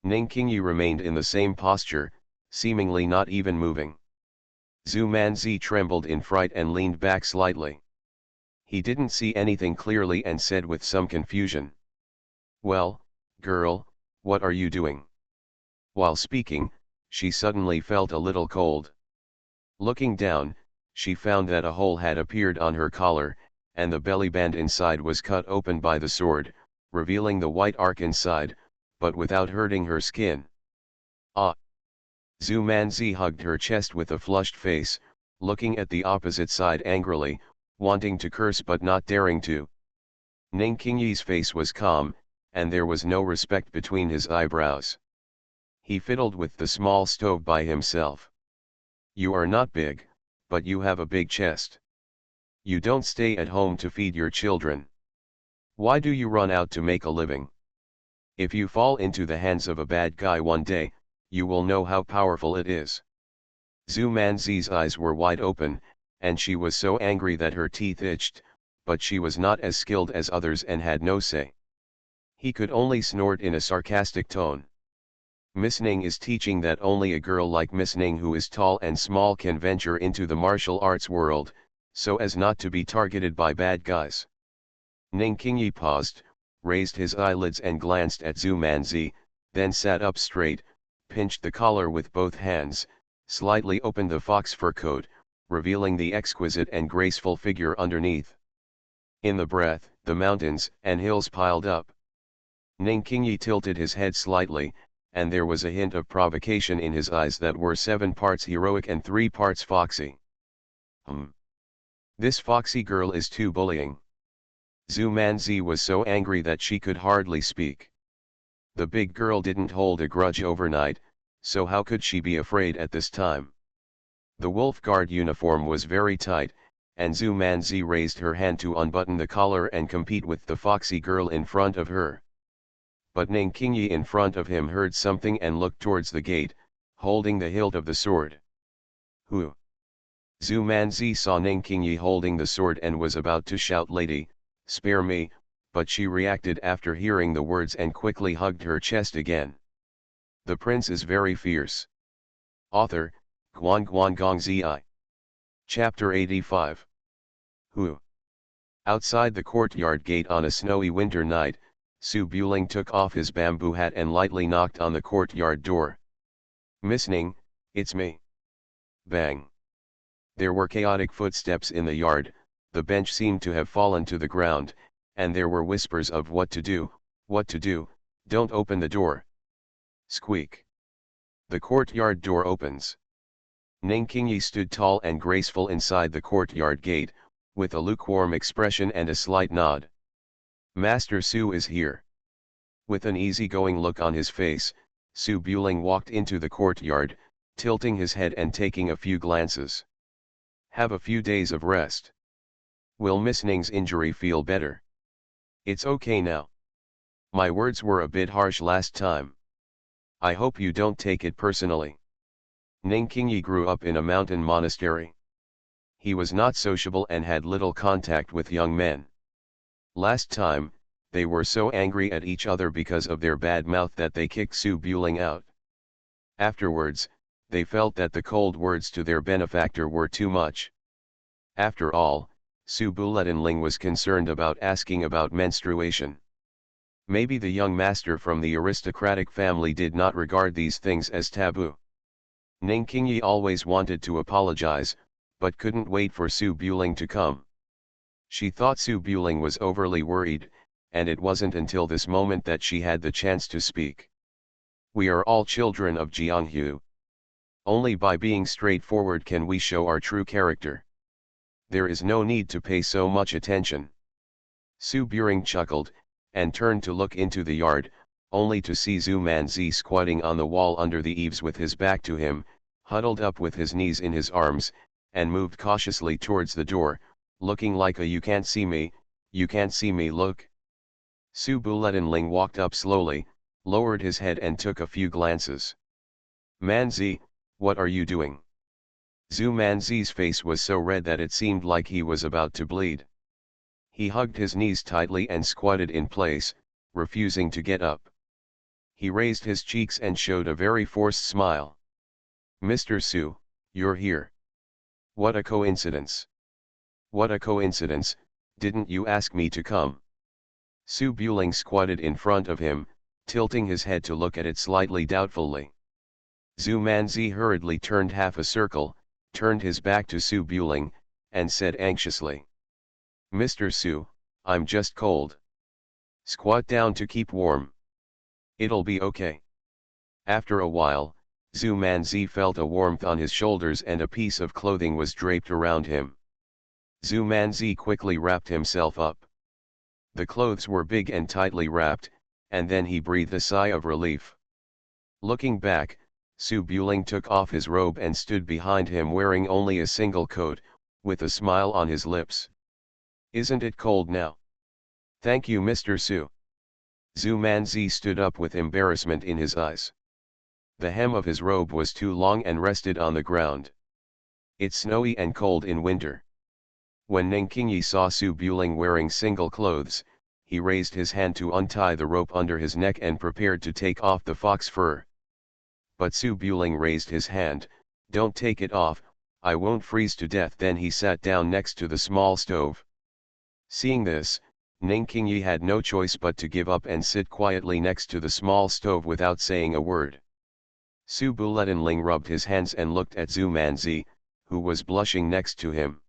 Ning Qingyi remained in the same posture, seemingly not even moving. Zhu Manzi trembled in fright and leaned back slightly. He didn't see anything clearly and said with some confusion, "Well, girl, what are you doing?" While speaking, she suddenly felt a little cold. Looking down, she found that a hole had appeared on her collar, and the belly band inside was cut open by the sword, revealing the white arc inside, but without hurting her skin. "Ah!" Zhu Manzi hugged her chest with a flushed face, looking at the opposite side angrily, wanting to curse but not daring to. Ning Qingyi's face was calm, and there was no respect between his eyebrows. He fiddled with the small stove by himself. "You are not big, but you have a big chest. You don't stay at home to feed your children. Why do you run out to make a living? If you fall into the hands of a bad guy one day, you will know how powerful it is." Zhu Manzi's eyes were wide open, and she was so angry that her teeth itched, but she was not as skilled as others and had no say. He could only snort in a sarcastic tone. "Miss Ning is teaching that only a girl like Miss Ning who is tall and small can venture into the martial arts world, so as not to be targeted by bad guys." Ning Qingyi paused, raised his eyelids and glanced at Zhu Manzi, then sat up straight, pinched the collar with both hands, slightly opened the fox fur coat, revealing the exquisite and graceful figure underneath. In the breath, the mountains and hills piled up. Ning Qingyi tilted his head slightly, and there was a hint of provocation in his eyes that were 7 parts heroic and 3 parts foxy. This foxy girl is too bullying." Zhu Manzi was so angry that she could hardly speak. The big girl didn't hold a grudge overnight, so how could she be afraid at this time? The Wolf Guard uniform was very tight, and Zhu Manzi raised her hand to unbutton the collar and compete with the foxy girl in front of her. But Ning Qingyi in front of him heard something and looked towards the gate, holding the hilt of the sword. "Who?" Zhu Manzi saw Ning Qingyi holding the sword and was about to shout, "Lady, spare me," but she reacted after hearing the words and quickly hugged her chest again. The prince is very fierce. Author, Guan Guan Gong Zi. Chapter 85. Hu. Outside the courtyard gate on a snowy winter night, Su Buling took off his bamboo hat and lightly knocked on the courtyard door. "Miss Ning, it's me." Bang. There were chaotic footsteps in the yard, the bench seemed to have fallen to the ground, and there were whispers of what to do, don't open the door. Squeak. The courtyard door opens. Ning Qingyi stood tall and graceful inside the courtyard gate, with a lukewarm expression and a slight nod. "Master Su is here." With an easygoing look on his face, Su Buling walked into the courtyard, tilting his head and taking a few glances. "Have a few days of rest. Will Miss Ning's injury feel better?" "It's okay now. My words were a bit harsh last time. I hope you don't take it personally." Ning Qingyi grew up in a mountain monastery. He was not sociable and had little contact with young men. Last time, they were so angry at each other because of their bad mouth that they kicked Su Buling out. Afterwards, they felt that the cold words to their benefactor were too much. After all, Su Buletinling was concerned about asking about menstruation. Maybe the young master from the aristocratic family did not regard these things as taboo. Ning Qingyi always wanted to apologize, but couldn't wait for Su Buling to come. She thought Su Buling was overly worried, and it wasn't until this moment that she had the chance to speak. "We are all children of Jianghu. Only by being straightforward can we show our true character. There is no need to pay so much attention." Su Buling chuckled, and turned to look into the yard, only to see Zhu Manzi squatting on the wall under the eaves with his back to him, huddled up with his knees in his arms, and moved cautiously towards the door, looking like a "you can't see me look." Su Buletinling walked up slowly, lowered his head and took a few glances. "Manzi, what are you doing?" Zhu Manzi's face was so red that it seemed like he was about to bleed. He hugged his knees tightly and squatted in place, refusing to get up. He raised his cheeks and showed a very forced smile. "Mr. Su, you're here. What a coincidence." "What a coincidence, didn't you ask me to come?" Su Buling squatted in front of him, tilting his head to look at it slightly doubtfully. Zhu Manzi hurriedly turned half a circle, turned his back to Su Buling, and said anxiously, "Mr. Su, I'm just cold. Squat down to keep warm. It'll be okay." After a while, Zhu Manzi felt a warmth on his shoulders and a piece of clothing was draped around him. Zhu Manzi quickly wrapped himself up. The clothes were big and tightly wrapped, and then he breathed a sigh of relief. Looking back, Su Buling took off his robe and stood behind him wearing only a single coat, with a smile on his lips. "Isn't it cold now?" "Thank you, Mr. Su." Zhu Manzi stood up with embarrassment in his eyes. The hem of his robe was too long and rested on the ground. "It's snowy and cold in winter." When Ning Qingyi saw Su Buling wearing single clothes, he raised his hand to untie the rope under his neck and prepared to take off the fox fur. But Su Buling raised his hand, "Don't take it off, I won't freeze to death." Then he sat down next to the small stove. Seeing this, Ning Qingyi had no choice but to give up and sit quietly next to the small stove without saying a word. Su Buletinling rubbed his hands and looked at Zhu Manzi, who was blushing next to him.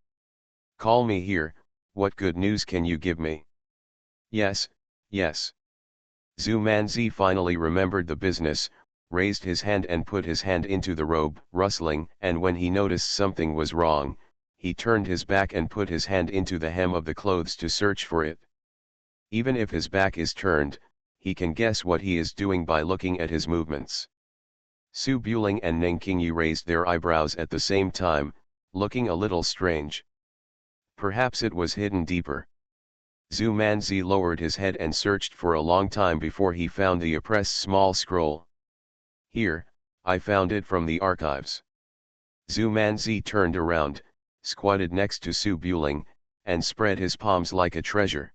"Call me here, what good news can you give me?" Yes. Zhu Manzi finally remembered the business, raised his hand and put his hand into the robe, rustling, and when he noticed something was wrong, he turned his back and put his hand into the hem of the clothes to search for it. Even if his back is turned, he can guess what he is doing by looking at his movements. Su Buling and Ning Qingyi raised their eyebrows at the same time, looking a little strange. Perhaps it was hidden deeper. Zhu Manzi lowered his head and searched for a long time before he found the oppressed small scroll. "Here, I found it from the archives." Zhu Manzi turned around, squatted next to Su Buling, and spread his palms like a treasure.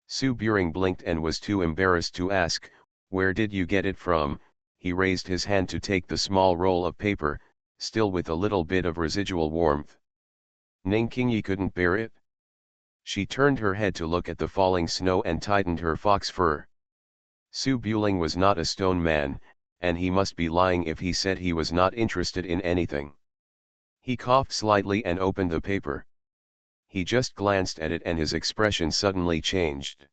Su Buring blinked and was too embarrassed to ask, "Where did you get it from?" He raised his hand to take the small roll of paper, still with a little bit of residual warmth. Ning Qingyi couldn't bear it. She turned her head to look at the falling snow and tightened her fox fur. Su Buling was not a stone man, and he must be lying if he said he was not interested in anything. He coughed slightly and opened the paper. He just glanced at it and his expression suddenly changed.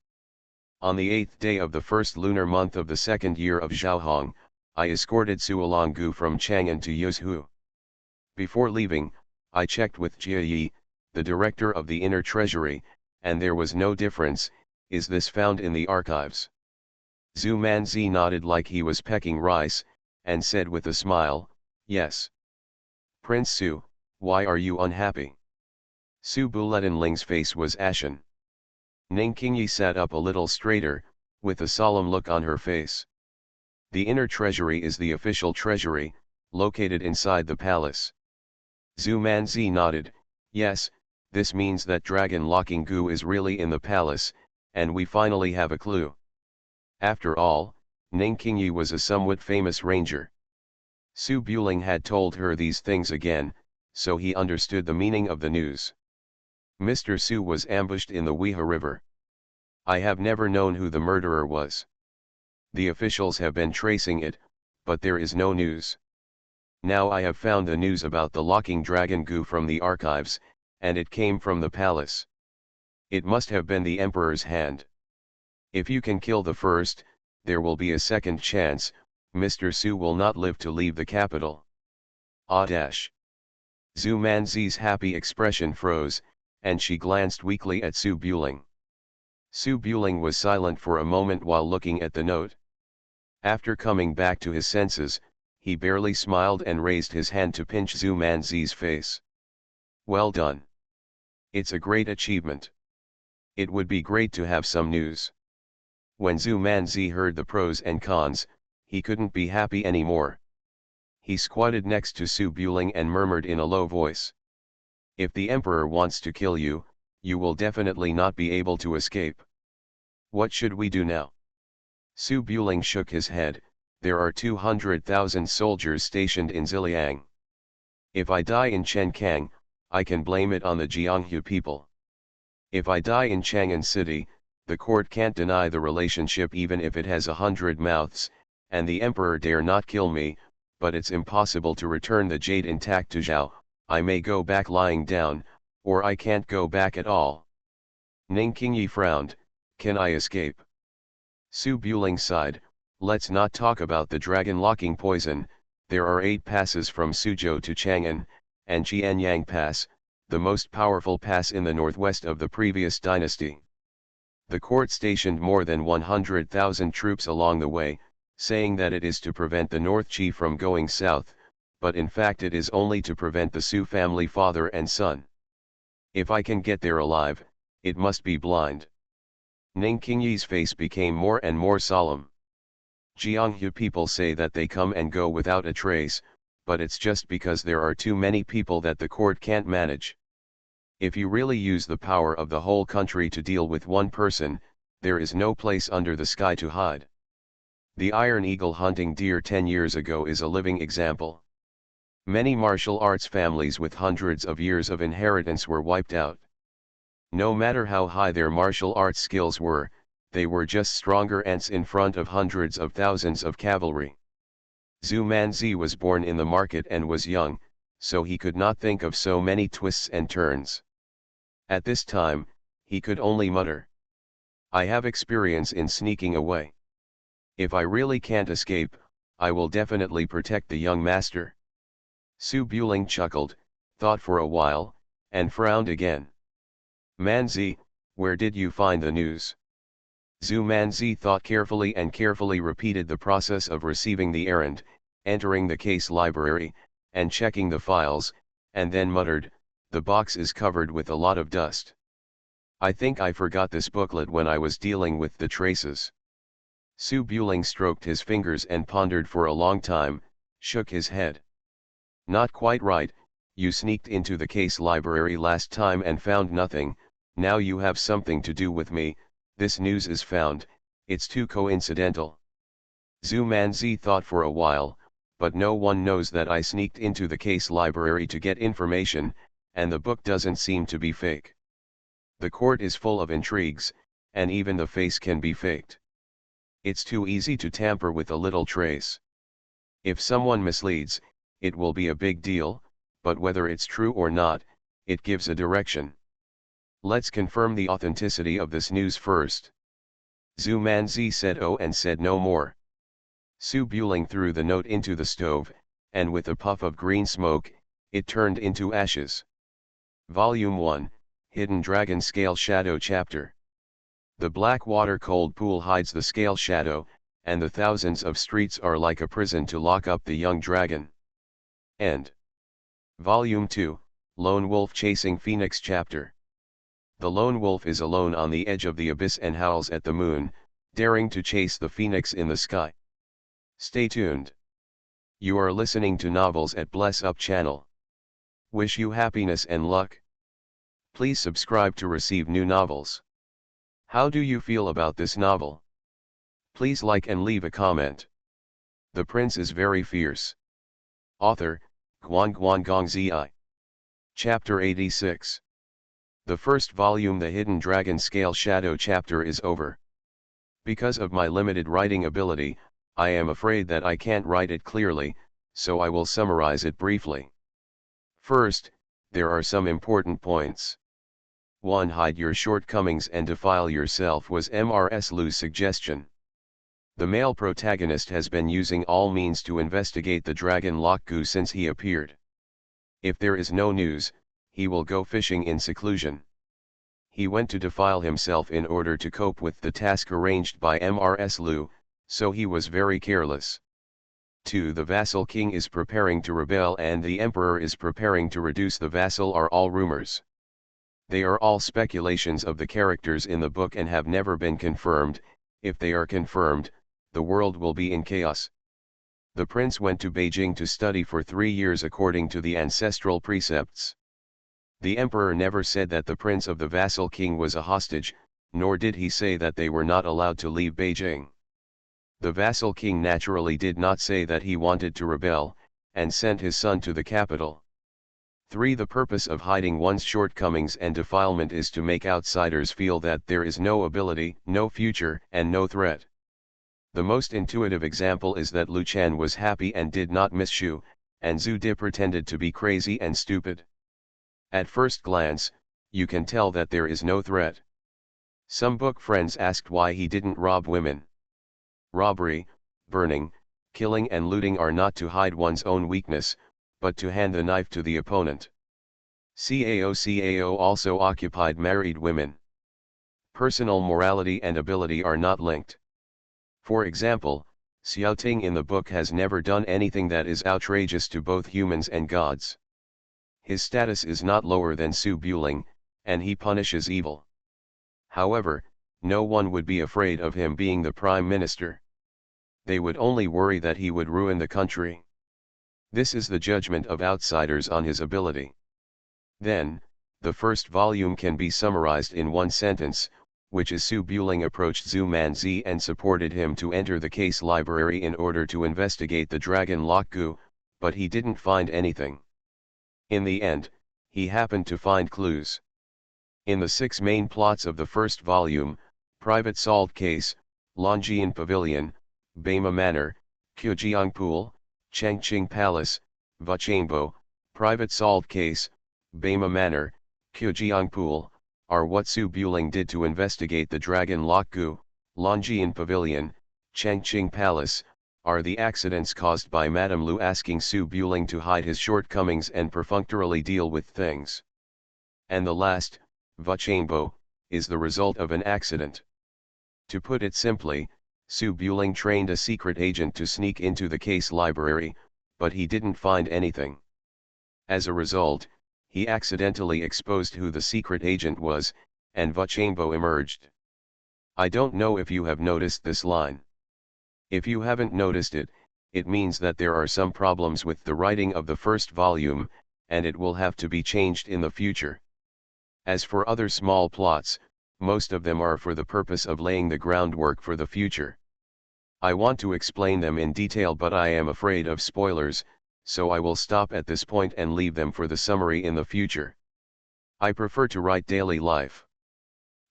On the 8th day of the first lunar month of the second year of Zhaohong, I escorted Su Alonggu from Chang'an to Yuzhou. Before leaving, I checked with Jia Yi, the director of the Inner Treasury, and there was no difference. Is this found in the archives? Zhu Manzi nodded like he was pecking rice, and said with a smile, "Yes." "Prince Su, why are you unhappy?" Su Buletinling's face was ashen. Ning Qingyi sat up a little straighter, with a solemn look on her face. The Inner Treasury is the official treasury, located inside the palace. Zhu Manzi nodded, "Yes, this means that Dragon Locking Gu is really in the palace, and we finally have a clue." After all, Ning Qingyi was a somewhat famous ranger. Su Buling had told her these things again, so he understood the meaning of the news. Mr. Su was ambushed in the Weha River. I have never known who the murderer was. The officials have been tracing it, but there is no news. Now I have found the news about the locking dragon Gu from the archives, and it came from the palace. It must have been the emperor's hand. If you can kill the first, there will be a second chance. Mr. Su will not live to leave the capital. Ah dash. Zhu Manzi's happy expression froze, and she glanced weakly at Su Buling. Su Buling was silent for a moment while looking at the note. After coming back to his senses, he barely smiled and raised his hand to pinch Zhu Manzi's face. "Well done. It's a great achievement. It would be great to have some news." When Zhu Manzi heard the pros and cons, he couldn't be happy anymore. He squatted next to Su Buling and murmured in a low voice, "If the emperor wants to kill you, you will definitely not be able to escape. What should we do now?" Su Buling shook his head. "There are 200,000 soldiers stationed in Ziliang. If I die in Chenkang, I can blame it on the Jianghu people. If I die in Chang'an City, the court can't deny the relationship even if it has 100 mouths, and the emperor dare not kill me, but it's impossible to return the jade intact to Zhao. I may go back lying down, or I can't go back at all." Ning Qingyi frowned. "Can I escape?" Su Buling sighed, "Let's not talk about the dragon locking poison. There are 8 passes from Suzhou to Chang'an, and Qianyang Pass, the most powerful pass in the northwest of the previous dynasty. The court stationed more than 100,000 troops along the way, saying that it is to prevent the North Qi from going south, but in fact it is only to prevent the Su family father and son. If I can get there alive, it must be blind." Ning Qingyi's face became more and more solemn. "Jianghu people say that they come and go without a trace, but it's just because there are too many people that the court can't manage. If you really use the power of the whole country to deal with one person, there is no place under the sky to hide. The Iron Eagle hunting deer 10 years ago is a living example. Many martial arts families with hundreds of years of inheritance were wiped out. No matter how high their martial arts skills were, they were just stronger ants in front of hundreds of thousands of cavalry. Zhu Manzi was born in the market and was young, so he could not think of so many twists and turns. At this time, he could only mutter, "I have experience in sneaking away. If I really can't escape, I will definitely protect the young master." Su Buling chuckled, thought for a while, and frowned again. "Manzi, where did you find the news?" Zhu Manzi thought carefully and carefully repeated the process of receiving the errand, entering the case library, and checking the files, and then muttered, "The box is covered with a lot of dust. I think I forgot this booklet when I was dealing with the traces." Su Buling stroked his fingers and pondered for a long time, shook his head. "Not quite right, You sneaked into the case library last time and found nothing, now you have something to do with me, this news is found, it's too coincidental. Zhu Manzi thought for a while, but no one knows that I sneaked into the case library to get information, and the book doesn't seem to be fake. The court is full of intrigues, and even the face can be faked. It's too easy to tamper with a little trace. If someone misleads, it will be a big deal, but whether it's true or not, it gives a direction. Let's confirm the authenticity of this news first. Zhu Manzi said oh and said no more. Su Buling threw the note into the stove, and with a puff of green smoke, it turned into ashes. Volume 1, Hidden Dragon Scale Shadow Chapter. The black water cold pool hides the scale shadow, and the thousands of streets are like a prison to lock up the young dragon. End. Volume 2, Lone Wolf Chasing Phoenix Chapter. The lone wolf is alone on the edge of the abyss and howls at the moon, daring to chase the phoenix in the sky. Stay tuned. You are listening to Novels at Bless Up channel. Wish you happiness and luck. Please subscribe to receive new novels. How do you feel about this novel? Please like and leave a comment. The prince is very fierce. Author, Guan Gong Zi. Chapter 86. The first volume, The Hidden Dragon Scale Shadow Chapter, is over. Because of my limited writing ability, I am afraid that I can't write it clearly, so I will summarize it briefly. First, there are some important points. 1. Hide your shortcomings and defile yourself was Mrs. Lu's suggestion. The male protagonist has been using all means to investigate the dragon Lokgu since he appeared. If there is no news, he will go fishing in seclusion. He went to defile himself in order to cope with the task arranged by Mrs. Lu, so he was very careless. 2. The vassal king is preparing to rebel and the emperor is preparing to reduce the vassal are all rumors. They are all speculations of the characters in the book and have never been confirmed. If they are confirmed, the world will be in chaos. The prince went to Beijing to study for 3 years according to the ancestral precepts. The emperor never said that the prince of the vassal king was a hostage, nor did he say that they were not allowed to leave Beijing. The vassal king naturally did not say that he wanted to rebel, and sent his son to the capital. 3. The purpose of hiding one's shortcomings and defilement is to make outsiders feel that there is no ability, no future, and no threat. The most intuitive example is that Lu Chen was happy and did not miss Shu, and Zhu Di pretended to be crazy and stupid. At first glance, you can tell that there is no threat. Some book friends asked why he didn't rob women. Robbery, burning, killing and looting are not to hide one's own weakness, but to hand the knife to the opponent. Cao also occupied married women. Personal morality and ability are not linked. For example, Xiao Ting in the book has never done anything that is outrageous to both humans and gods. His status is not lower than Su Buling, and he punishes evil. However, no one would be afraid of him being the prime minister. They would only worry that he would ruin the country. This is the judgment of outsiders on his ability. Then, the first volume can be summarized in one sentence, which is Su Buling approached Zhu Manzi and supported him to enter the case library in order to investigate the dragon Lokgu, but he didn't find anything. In the end, he happened to find clues. In the 6 main plots of the first volume, Private Salt Case, Longjian Pavilion, Bama Manor, Qujiang Pool, Changqing Palace, Vachambo, Private Salt Case, Bama Manor, Qujiang Pool, are what Su Buling did to investigate the dragon Lokgu. Longjian Pavilion, Changqing Palace, are the accidents caused by Madame Lu asking Su Buling to hide his shortcomings and perfunctorily deal with things. And the last, Vachambo, is the result of an accident. To put it simply, Su Buling trained a secret agent to sneak into the case library, but he didn't find anything. As a result, he accidentally exposed who the secret agent was, and Vachambo emerged. I don't know if you have noticed this line. If you haven't noticed it, it means that there are some problems with the writing of the first volume, and it will have to be changed in the future. As for other small plots, most of them are for the purpose of laying the groundwork for the future. I want to explain them in detail, but I am afraid of spoilers, so I will stop at this point and leave them for the summary in the future. I prefer to write daily life.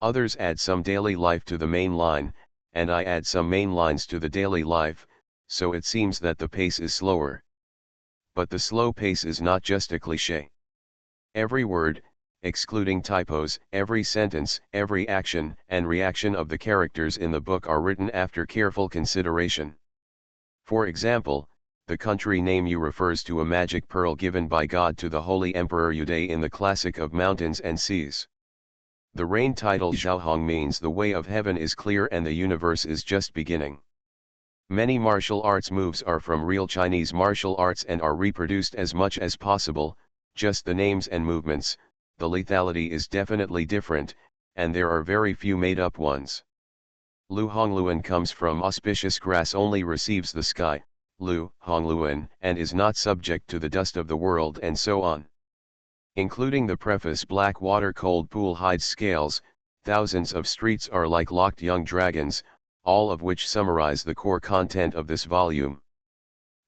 Others add some daily life to the main line, and I add some main lines to the daily life, so it seems that the pace is slower. But the slow pace is not just a cliché. Every word, excluding typos, every sentence, every action and reaction of the characters in the book are written after careful consideration. For example, the country name Yu refers to a magic pearl given by God to the Holy Emperor Yudai in the classic of Mountains and Seas. The reign title Zhaohong means the way of heaven is clear and the universe is just beginning. Many martial arts moves are from real Chinese martial arts and are reproduced as much as possible, just the names and movements. The lethality is definitely different, and there are very few made-up ones. Lu Hongluan comes from auspicious grass, only receives the sky, Lu Hongluan, and is not subject to the dust of the world, and so on. Including the preface Black water cold pool hides scales, thousands of streets are like locked young dragons, all of which summarize the core content of this volume.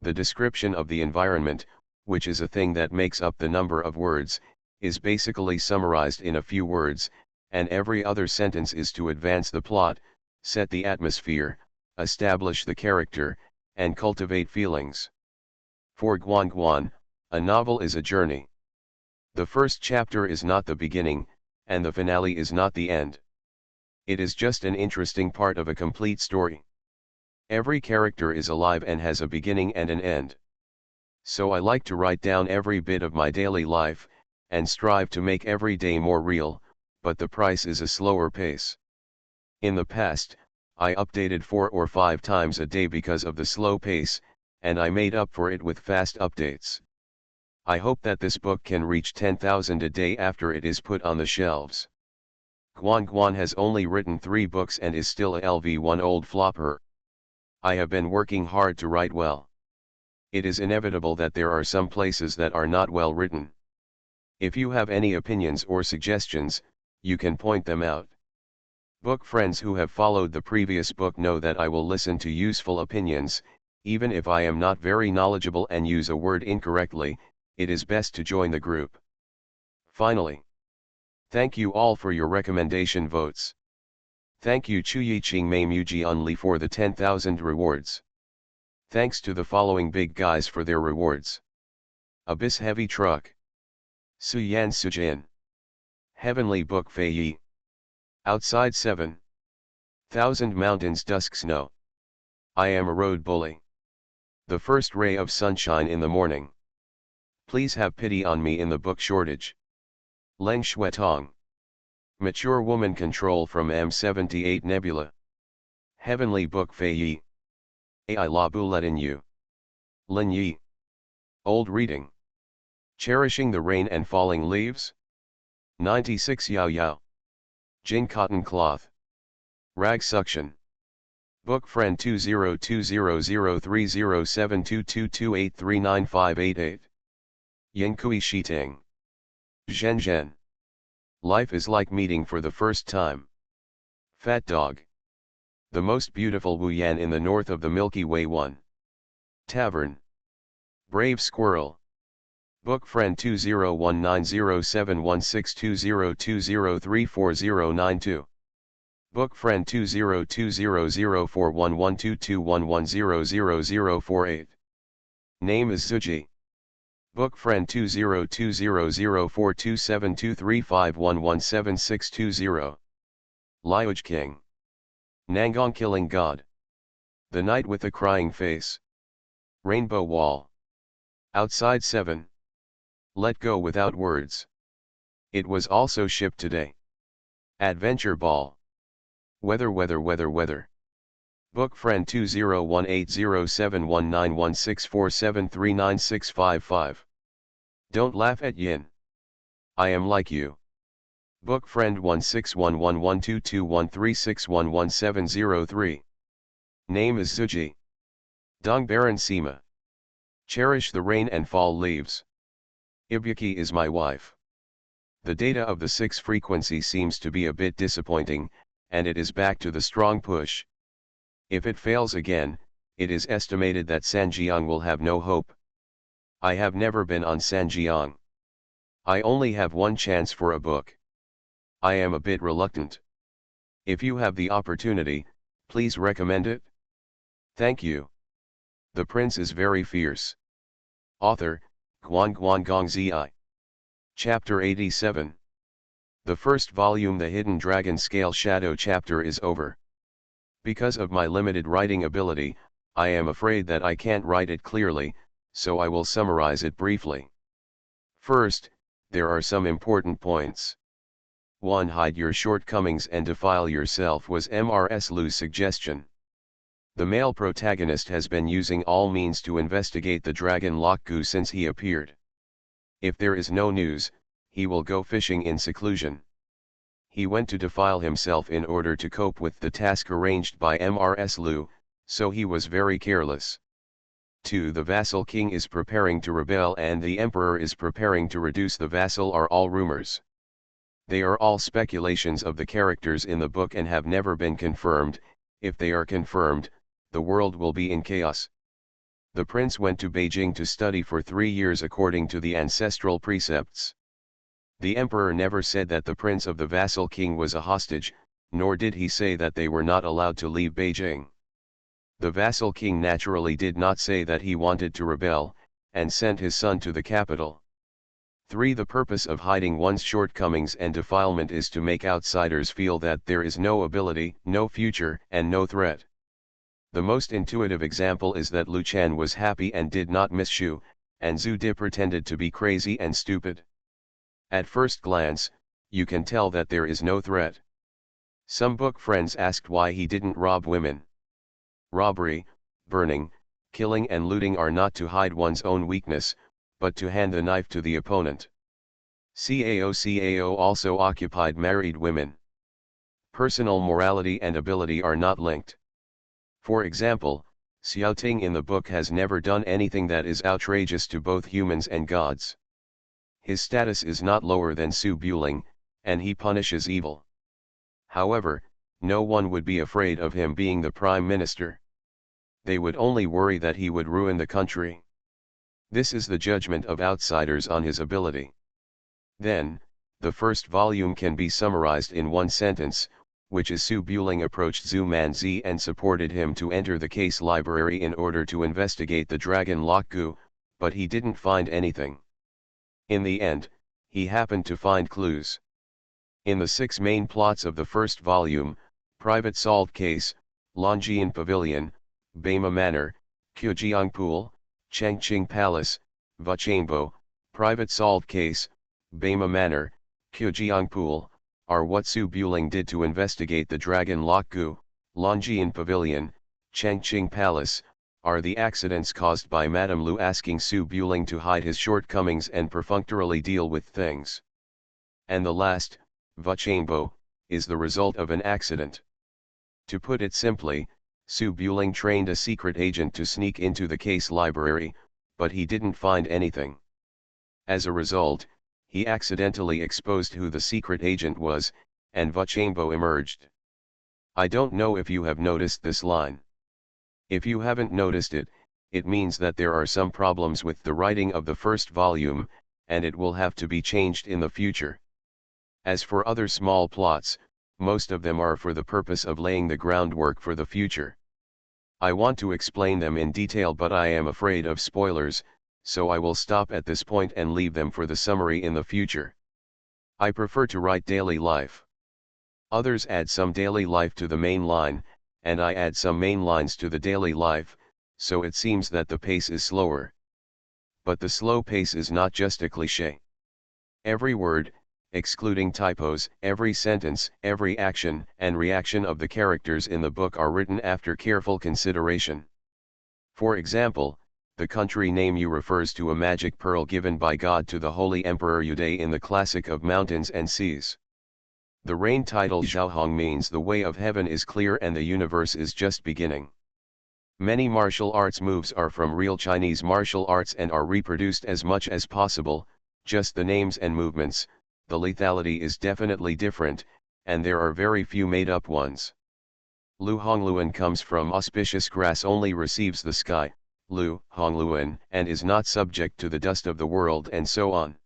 The description of the environment, which is a thing that makes up the number of words, is basically summarized in a few words, and every other sentence is to advance the plot, set the atmosphere, establish the character, and cultivate feelings. For Guan, a novel is a journey. The first chapter is not the beginning, and the finale is not the end. It is just an interesting part of a complete story. Every character is alive and has a beginning and an end. So I like to write down every bit of my daily life, and strive to make every day more real, but the price is a slower pace. In the past, I updated 4 or 5 times a day because of the slow pace, and I made up for it with fast updates. I hope that this book can reach 10,000 a day after it is put on the shelves. Guan has only written 3 books and is still a LV1 old flopper. I have been working hard to write well. It is inevitable that there are some places that are not well written. If you have any opinions or suggestions, you can point them out. Book friends who have followed the previous book know that I will listen to useful opinions, even if I am not very knowledgeable and use a word incorrectly. It is best to join the group. Finally, thank you all for your recommendation votes. Thank you Chuyi Ching Mei Muji Unli for the 10,000 rewards. Thanks to the following big guys for their rewards. Abyss Heavy Truck. Su Yan Sujin. Heavenly Book Fei Yi. Outside 7,000 Mountains Dusk Snow. I am a road bully. The first ray of sunshine in the morning. Please have pity on me in the book shortage. Leng Shuetong. Mature woman control from M78 Nebula. Heavenly Book Fei Yi. Ai La Buletin Yu. Lin Yi. Old reading. Cherishing the Rain and Falling Leaves. 96 Yao Yao. Jing Cotton Cloth. Rag Suction. Book Friend 202003072228395888. Yinkui Shiting. Zhen Zhen. Life is like meeting for the first time. Fat Dog. The most beautiful Wuyan in the north of the Milky Way 1. Tavern. Brave Squirrel. Book Friend 201907162020340092. Book Friend 202004112211000048. Name is Suji. Book Friend 2020042723511760. Liuj King. Nangong Killing God. The Night with the Crying Face. Rainbow Wall. Outside 7. Let Go Without Words. It was also shipped today. Adventure Ball. Weather. Book Friend 201807191647396555. Don't laugh at Yin. I am like you. Book Friend 1611122136111703. Name is Suji. Dong Baron Sima. Cherish the Rain and Fall Leaves. Ibuki is my wife. The data of the 6 frequency seems to be a bit disappointing, and it is back to the strong push. If it fails again, it is estimated that Sanjiang will have no hope. I have never been on Sanjiang. I only have one chance for a book. I am a bit reluctant. If you have the opportunity, please recommend it. Thank you. The Prince is very fierce. Author, Guan Zi. Chapter 87. The first volume, The Hidden Dragon Scale Shadow chapter, is over. Because of my limited writing ability, I am afraid that I can't write it clearly, so I will summarize it briefly. First, there are some important points. 1. Hide your shortcomings and defile yourself was Mrs. Lu's suggestion. The male protagonist has been using all means to investigate the dragon Lokgu since he appeared. If there is no news, he will go fishing in seclusion. He went to defile himself in order to cope with the task arranged by Mrs. Lu, so he was very careless. 2. The vassal king is preparing to rebel and the emperor is preparing to reduce the vassal are all rumors. They are all speculations of the characters in the book and have never been confirmed. If they are confirmed, the world will be in chaos. The prince went to Beijing to study for 3 years according to the ancestral precepts. The emperor never said that the prince of the vassal king was a hostage, nor did he say that they were not allowed to leave Beijing. The vassal king naturally did not say that he wanted to rebel, and sent his son to the capital. 3. The purpose of hiding one's shortcomings and defilement is to make outsiders feel that there is no ability, no future, and no threat. The most intuitive example is that Lu Chen was happy and did not miss Shu, and Zhu Di pretended to be crazy and stupid. At first glance, you can tell that there is no threat. Some book friends asked why he didn't rob women. Robbery, burning, killing and looting are not to hide one's own weakness, but to hand the knife to the opponent. Cao also occupied married women. Personal morality and ability are not linked. For example, Xiaoting in the book has never done anything that is outrageous to both humans and gods. His status is not lower than Su Buling, and he punishes evil. However, no one would be afraid of him being the prime minister. They would only worry that he would ruin the country. This is the judgment of outsiders on his ability. Then, the first volume can be summarized in one sentence, which is Su Buling approached Zhu Manzi and supported him to enter the case library in order to investigate the dragon Lokgu, but he didn't find anything. In the end, he happened to find clues. In the 6 main plots of the first volume, Private Salt Case, Longjian Pavilion, Bama Manor, Qujiangpool, Changqing Palace, Vachambo, Private Salt Case, Bama Manor, Qujiangpool, are what Su Buling did to investigate the dragon Lokgu. Longjian Pavilion, Changqing Palace, are the accidents caused by Madame Lu asking Su Buling to hide his shortcomings and perfunctorily deal with things. And the last, Vachambo, is the result of an accident. To put it simply, Su Buling trained a secret agent to sneak into the case library, but he didn't find anything. As a result, he accidentally exposed who the secret agent was, and Vachambo emerged. I don't know if you have noticed this line. If you haven't noticed it, it means that there are some problems with the writing of the first volume, and it will have to be changed in the future. As for other small plots, most of them are for the purpose of laying the groundwork for the future. I want to explain them in detail, but I am afraid of spoilers, so I will stop at this point and leave them for the summary in the future. I prefer to write daily life. Others add some daily life to the main line, and I add some main lines to the daily life, so it seems that the pace is slower. But the slow pace is not just a cliché. Every word, excluding typos, every sentence, every action and reaction of the characters in the book are written after careful consideration. For example, the country name Yu refers to a magic pearl given by God to the Holy Emperor Yudai in the classic of Mountains and Seas. The reign title Zhaohong means the way of heaven is clear and the universe is just beginning. Many martial arts moves are from real Chinese martial arts and are reproduced as much as possible, Just the names and movements, the lethality is definitely different, and there are very few made-up ones. Lu Hongluan comes from auspicious grass, only receives the sky, Lu Hongluan, and is not subject to the dust of the world, and so on.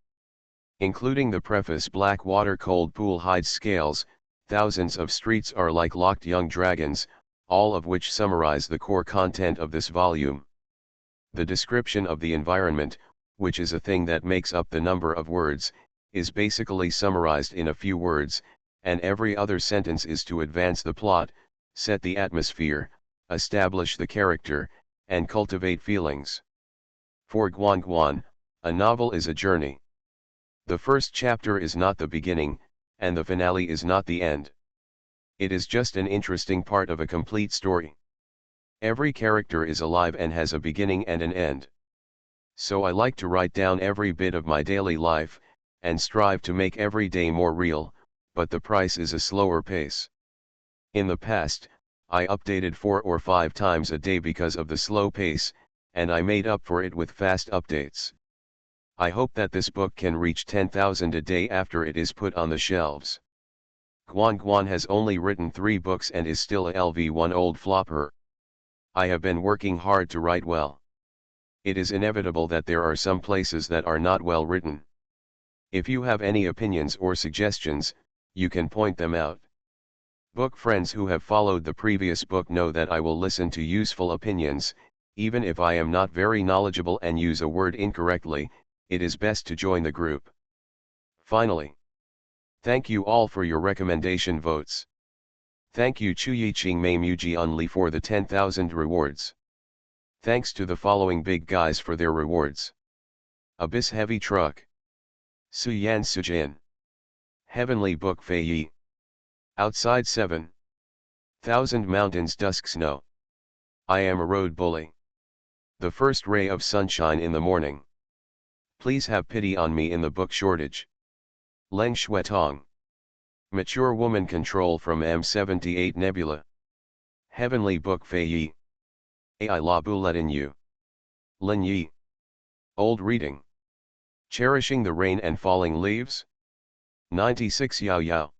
Including the preface, black water cold pool hides scales, thousands of streets are like locked young dragons, all of which summarize the core content of this volume. The description of the environment, which is a thing that makes up the number of words, is basically summarized in a few words, and every other sentence is to advance the plot, set the atmosphere, establish the character, and cultivate feelings. For Guan Guan, a novel is a journey. The first chapter is not the beginning, and the finale is not the end. It is just an interesting part of a complete story. Every character is alive and has a beginning and an end. So I like to write down every bit of my daily life, and strive to make every day more real, but the price is a slower pace. In the past, I updated 4 or 5 times a day because of the slow pace, and I made up for it with fast updates. I hope that this book can reach 10,000 a day after it is put on the shelves. Guan Guan has only written 3 books and is still a LV1 old flopper. I have been working hard to write well. It is inevitable that there are some places that are not well written. If you have any opinions or suggestions, you can point them out. Book friends who have followed the previous book know that I will listen to useful opinions, even if I am not very knowledgeable and use a word incorrectly. It is best to join the group. Finally, thank you all for your recommendation votes. Thank you Chuyiqing Mei Muji Unli for the 10,000 rewards. Thanks to the following big guys for their rewards. Abyss Heavy Truck. Suyan Sujin. Heavenly Book Fei Yi. Outside 7,000 Mountains Dusk Snow. I am a road bully. The first ray of sunshine in the morning. Please have pity on me in the book shortage. Leng Shuetong. Mature Woman Control from M78 Nebula. Heavenly Book Fei Yi. Ai La Buletin Yu. Lin Yi. Old Reading. Cherishing the Rain and Falling Leaves. 96 Yao Yao.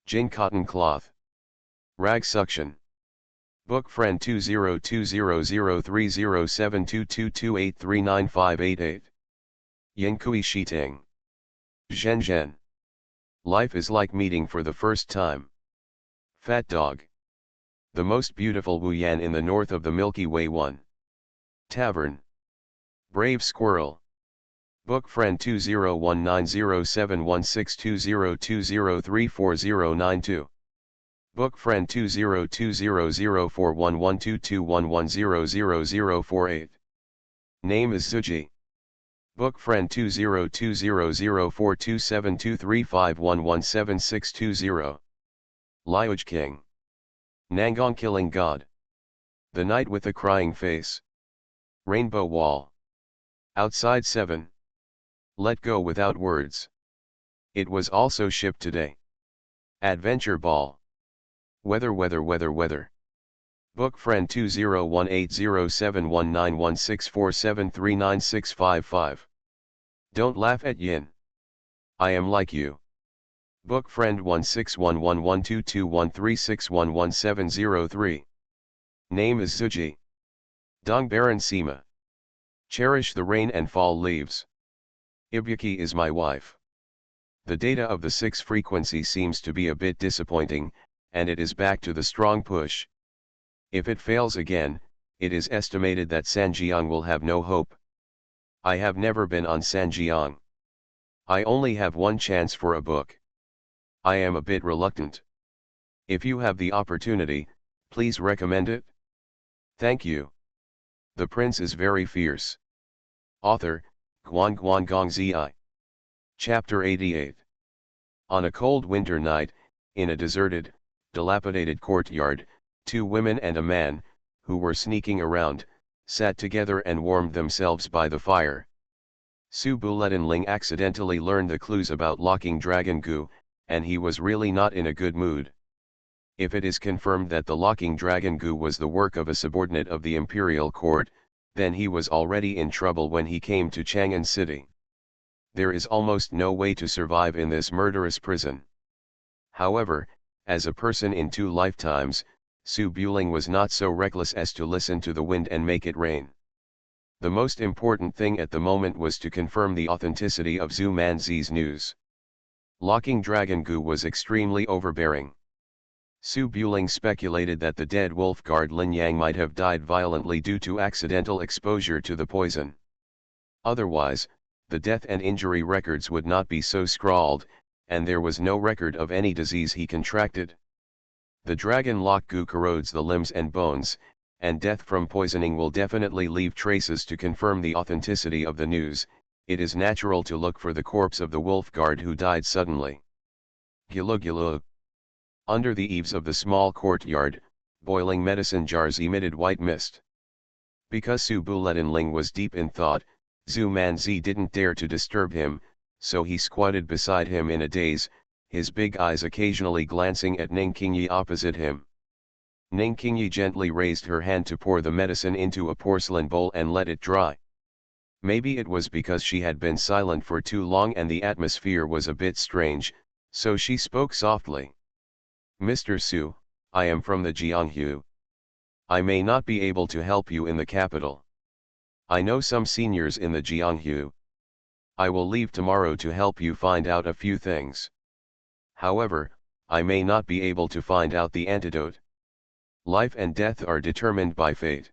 Jin Cotton Cloth. Rag Suction. Book Friend 202003072228395888. Yinkui Shiting. Zhen Zhen. Life is like meeting for the first time. Fat Dog. The most beautiful Wuyan in the north of the Milky Way 1. Tavern. Brave Squirrel. Book Friend 201907162020340092. Book Friend 202004112211000048. Name is Zuji. Book Friend 2020042723511760. Liuj King. Nangong Killing God. The Night with the Crying Face. Rainbow Wall. Outside 7. Let Go Without Words. It was also shipped today. Adventure Ball. Weather. Book Friend 201807191647396555. Don't laugh at Yin. I am like you. Book Friend 1611122136111703. Name is Zuji. Dong Baron Sima. Cherish the rain and fall leaves. Ibuki is my wife. The data of the 6 frequency seems to be a bit disappointing, and it is back to the strong push. If it fails again, it is estimated that Sanjiang will have no hope. I have never been on Sanjiang. I only have one chance for a book. I am a bit reluctant. If you have the opportunity, please recommend it. Thank you. The Prince is very fierce. Author, Guan Guan Gong Zi. Chapter 88. On a cold winter night, in a deserted, dilapidated courtyard, 2 women and a man, who were sneaking around, sat together and warmed themselves by the fire. Su Buletin Ling accidentally learned the clues about locking Dragon Goo, and he was really not in a good mood. If it is confirmed that the locking Dragon Goo was the work of a subordinate of the imperial court, then he was already in trouble when he came to Chang'an City. There is almost no way to survive in this murderous prison. However, as a person in 2 lifetimes, Su Buling was not so reckless as to listen to the wind and make it rain. The most important thing at the moment was to confirm the authenticity of Zhu Manzi's news. Locking Dragon Gu was extremely overbearing. Su Buling speculated that the dead wolf guard Lin Yang might have died violently due to accidental exposure to the poison. Otherwise, the death and injury records would not be so scrawled, and there was no record of any disease he contracted. The dragon lock goo corrodes the limbs and bones, and death from poisoning will definitely leave traces to confirm the authenticity of the news. It is natural to look for the corpse of the wolf guard who died suddenly. Gilu gilu. Under the eaves of the small courtyard, boiling medicine jars emitted white mist. Because Su Buletinling was deep in thought, Zhu Manzi didn't dare to disturb him, so he squatted beside him in a daze, his big eyes occasionally glancing at Ning Qingyi opposite him. Ning Qingyi gently raised her hand to pour the medicine into a porcelain bowl and let it dry. Maybe it was because she had been silent for too long and the atmosphere was a bit strange, so she spoke softly. Mr. Su, I am from the Jianghu. I may not be able to help you in the capital. I know some seniors in the Jianghu. I will leave tomorrow to help you find out a few things. However, I may not be able to find out the antidote. Life and death are determined by fate.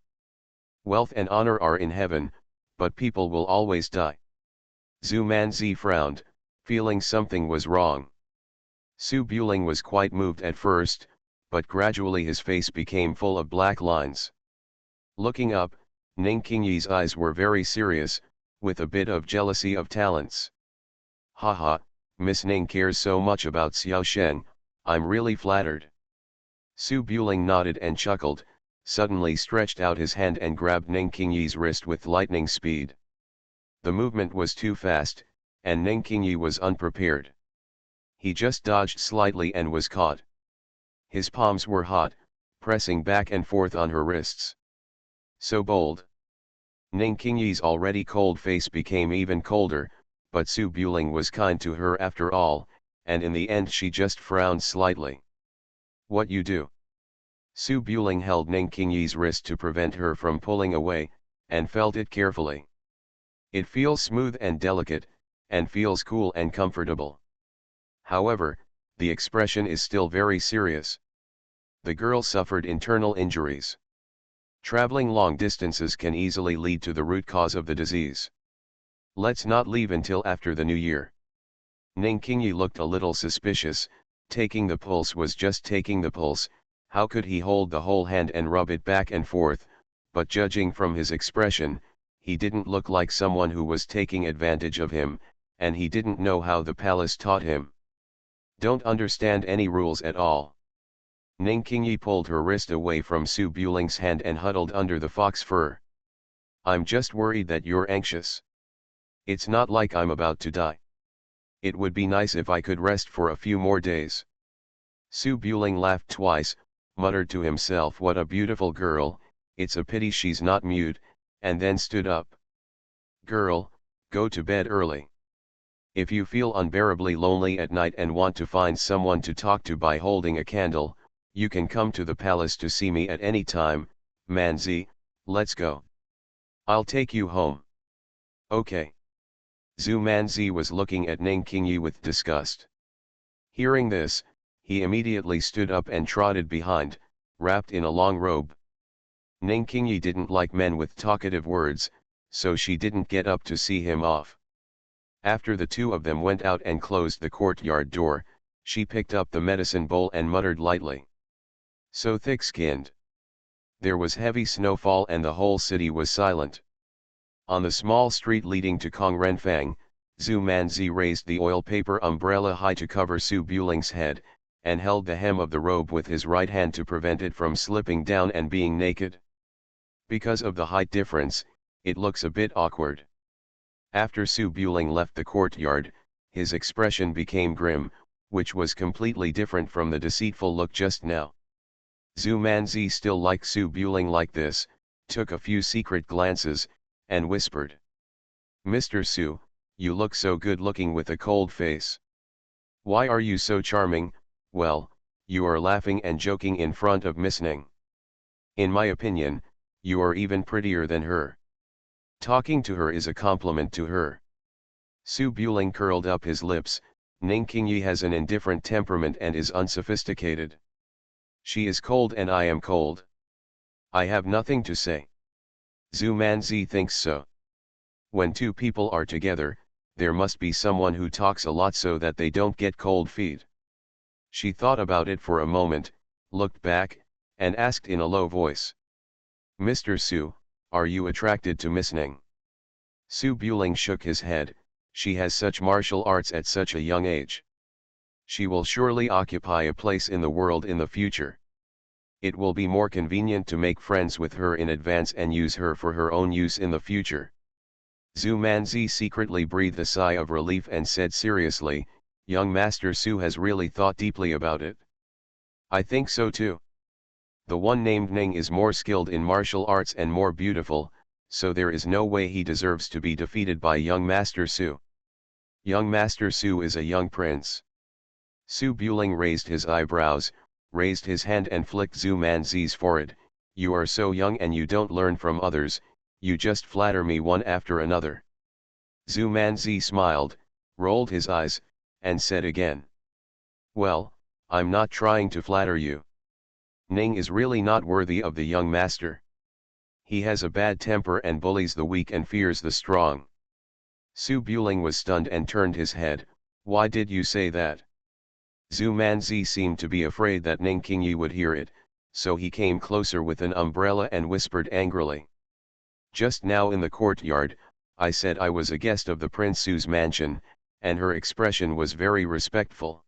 Wealth and honor are in heaven, but people will always die. Zhu Manzi frowned, feeling something was wrong. Su Buling was quite moved at first, but gradually his face became full of black lines. Looking up, Ning Qingyi's eyes were very serious, with a bit of jealousy of talents. Haha, Miss Ning cares so much about Xiao Sheng, I'm really flattered. Su Buling nodded and chuckled, suddenly stretched out his hand and grabbed Ning Qingyi's wrist with lightning speed. The movement was too fast, and Ning Qingyi was unprepared. He just dodged slightly and was caught. His palms were hot, pressing back and forth on her wrists. So bold. Ning Qingyi's already cold face became even colder, but Su Buling was kind to her after all, and in the end she just frowned slightly. What you do? Su Buling held Ning Qingyi's wrist to prevent her from pulling away, and felt it carefully. It feels smooth and delicate, and feels cool and comfortable. However, the expression is still very serious. The girl suffered internal injuries. Traveling long distances can easily lead to the root cause of the disease. Let's not leave until after the new year. Ning Qingyi looked a little suspicious. Taking the pulse was just taking the pulse, how could he hold the whole hand and rub it back and forth, but judging from his expression, he didn't look like someone who was taking advantage of him, and he didn't know how the palace taught him. Don't understand any rules at all. Ning Qingyi pulled her wrist away from Su Buling's hand and huddled under the fox fur. I'm just worried that you're anxious. It's not like I'm about to die. It would be nice if I could rest for a few more days. Su Buling laughed twice, muttered to himself, what a beautiful girl, it's a pity she's not mute, and then stood up. Girl, go to bed early. If you feel unbearably lonely at night and want to find someone to talk to by holding a candle, you can come to the palace to see me at any time. Manzi, let's go. I'll take you home. Okay. Zhu Manzi was looking at Ning Qingyi with disgust. Hearing this, he immediately stood up and trotted behind, wrapped in a long robe. Ning Qingyi didn't like men with talkative words, so she didn't get up to see him off. After the two of them went out and closed the courtyard door, she picked up the medicine bowl and muttered lightly. So thick-skinned. There was heavy snowfall and the whole city was silent. On the small street leading to Kongrenfang, Zhu Manzi raised the oil paper umbrella high to cover Su Buling's head, and held the hem of the robe with his right hand to prevent it from slipping down and being naked. Because of the height difference, it looks a bit awkward. After Su Buling left the courtyard, his expression became grim, which was completely different from the deceitful look just now. Zhu Manzi still liked Su Buling like this, took a few secret glances, and whispered. Mr. Su, you look so good looking with a cold face. Why are you so charming? Well, you are laughing and joking in front of Miss Ning. In my opinion, you are even prettier than her. Talking to her is a compliment to her. Su Buling curled up his lips. Ning Qingyi has an indifferent temperament and is unsophisticated. She is cold and I am cold. I have nothing to say. Zhu Manzi thinks so. When two people are together, there must be someone who talks a lot so that they don't get cold feet. She thought about it for a moment, looked back, and asked in a low voice. Mr. Su, are you attracted to Miss Ning? Su Buling shook his head. She has such martial arts at such a young age. She will surely occupy a place in the world in the future. It will be more convenient to make friends with her in advance and use her for her own use in the future. Zhu Manzi secretly breathed a sigh of relief and said seriously, young Master Su has really thought deeply about it. I think so too. The one named Ning is more skilled in martial arts and more beautiful, so there is no way he deserves to be defeated by young Master Su. Young Master Su is a young prince. Su Buling raised his eyebrows, raised his hand and flicked Zhu Manzi's forehead. You are so young and you don't learn from others, you just flatter me one after another. Zhu Manzi smiled, rolled his eyes, and said again. Well, I'm not trying to flatter you. Ning is really not worthy of the young master. He has a bad temper and bullies the weak and fears the strong. Su Buling was stunned and turned his head. Why did you say that? Zhu Manzi seemed to be afraid that Ning Qingyi would hear it, so he came closer with an umbrella and whispered angrily. Just now in the courtyard, I said I was a guest of the Prince Su's mansion, and her expression was very respectful.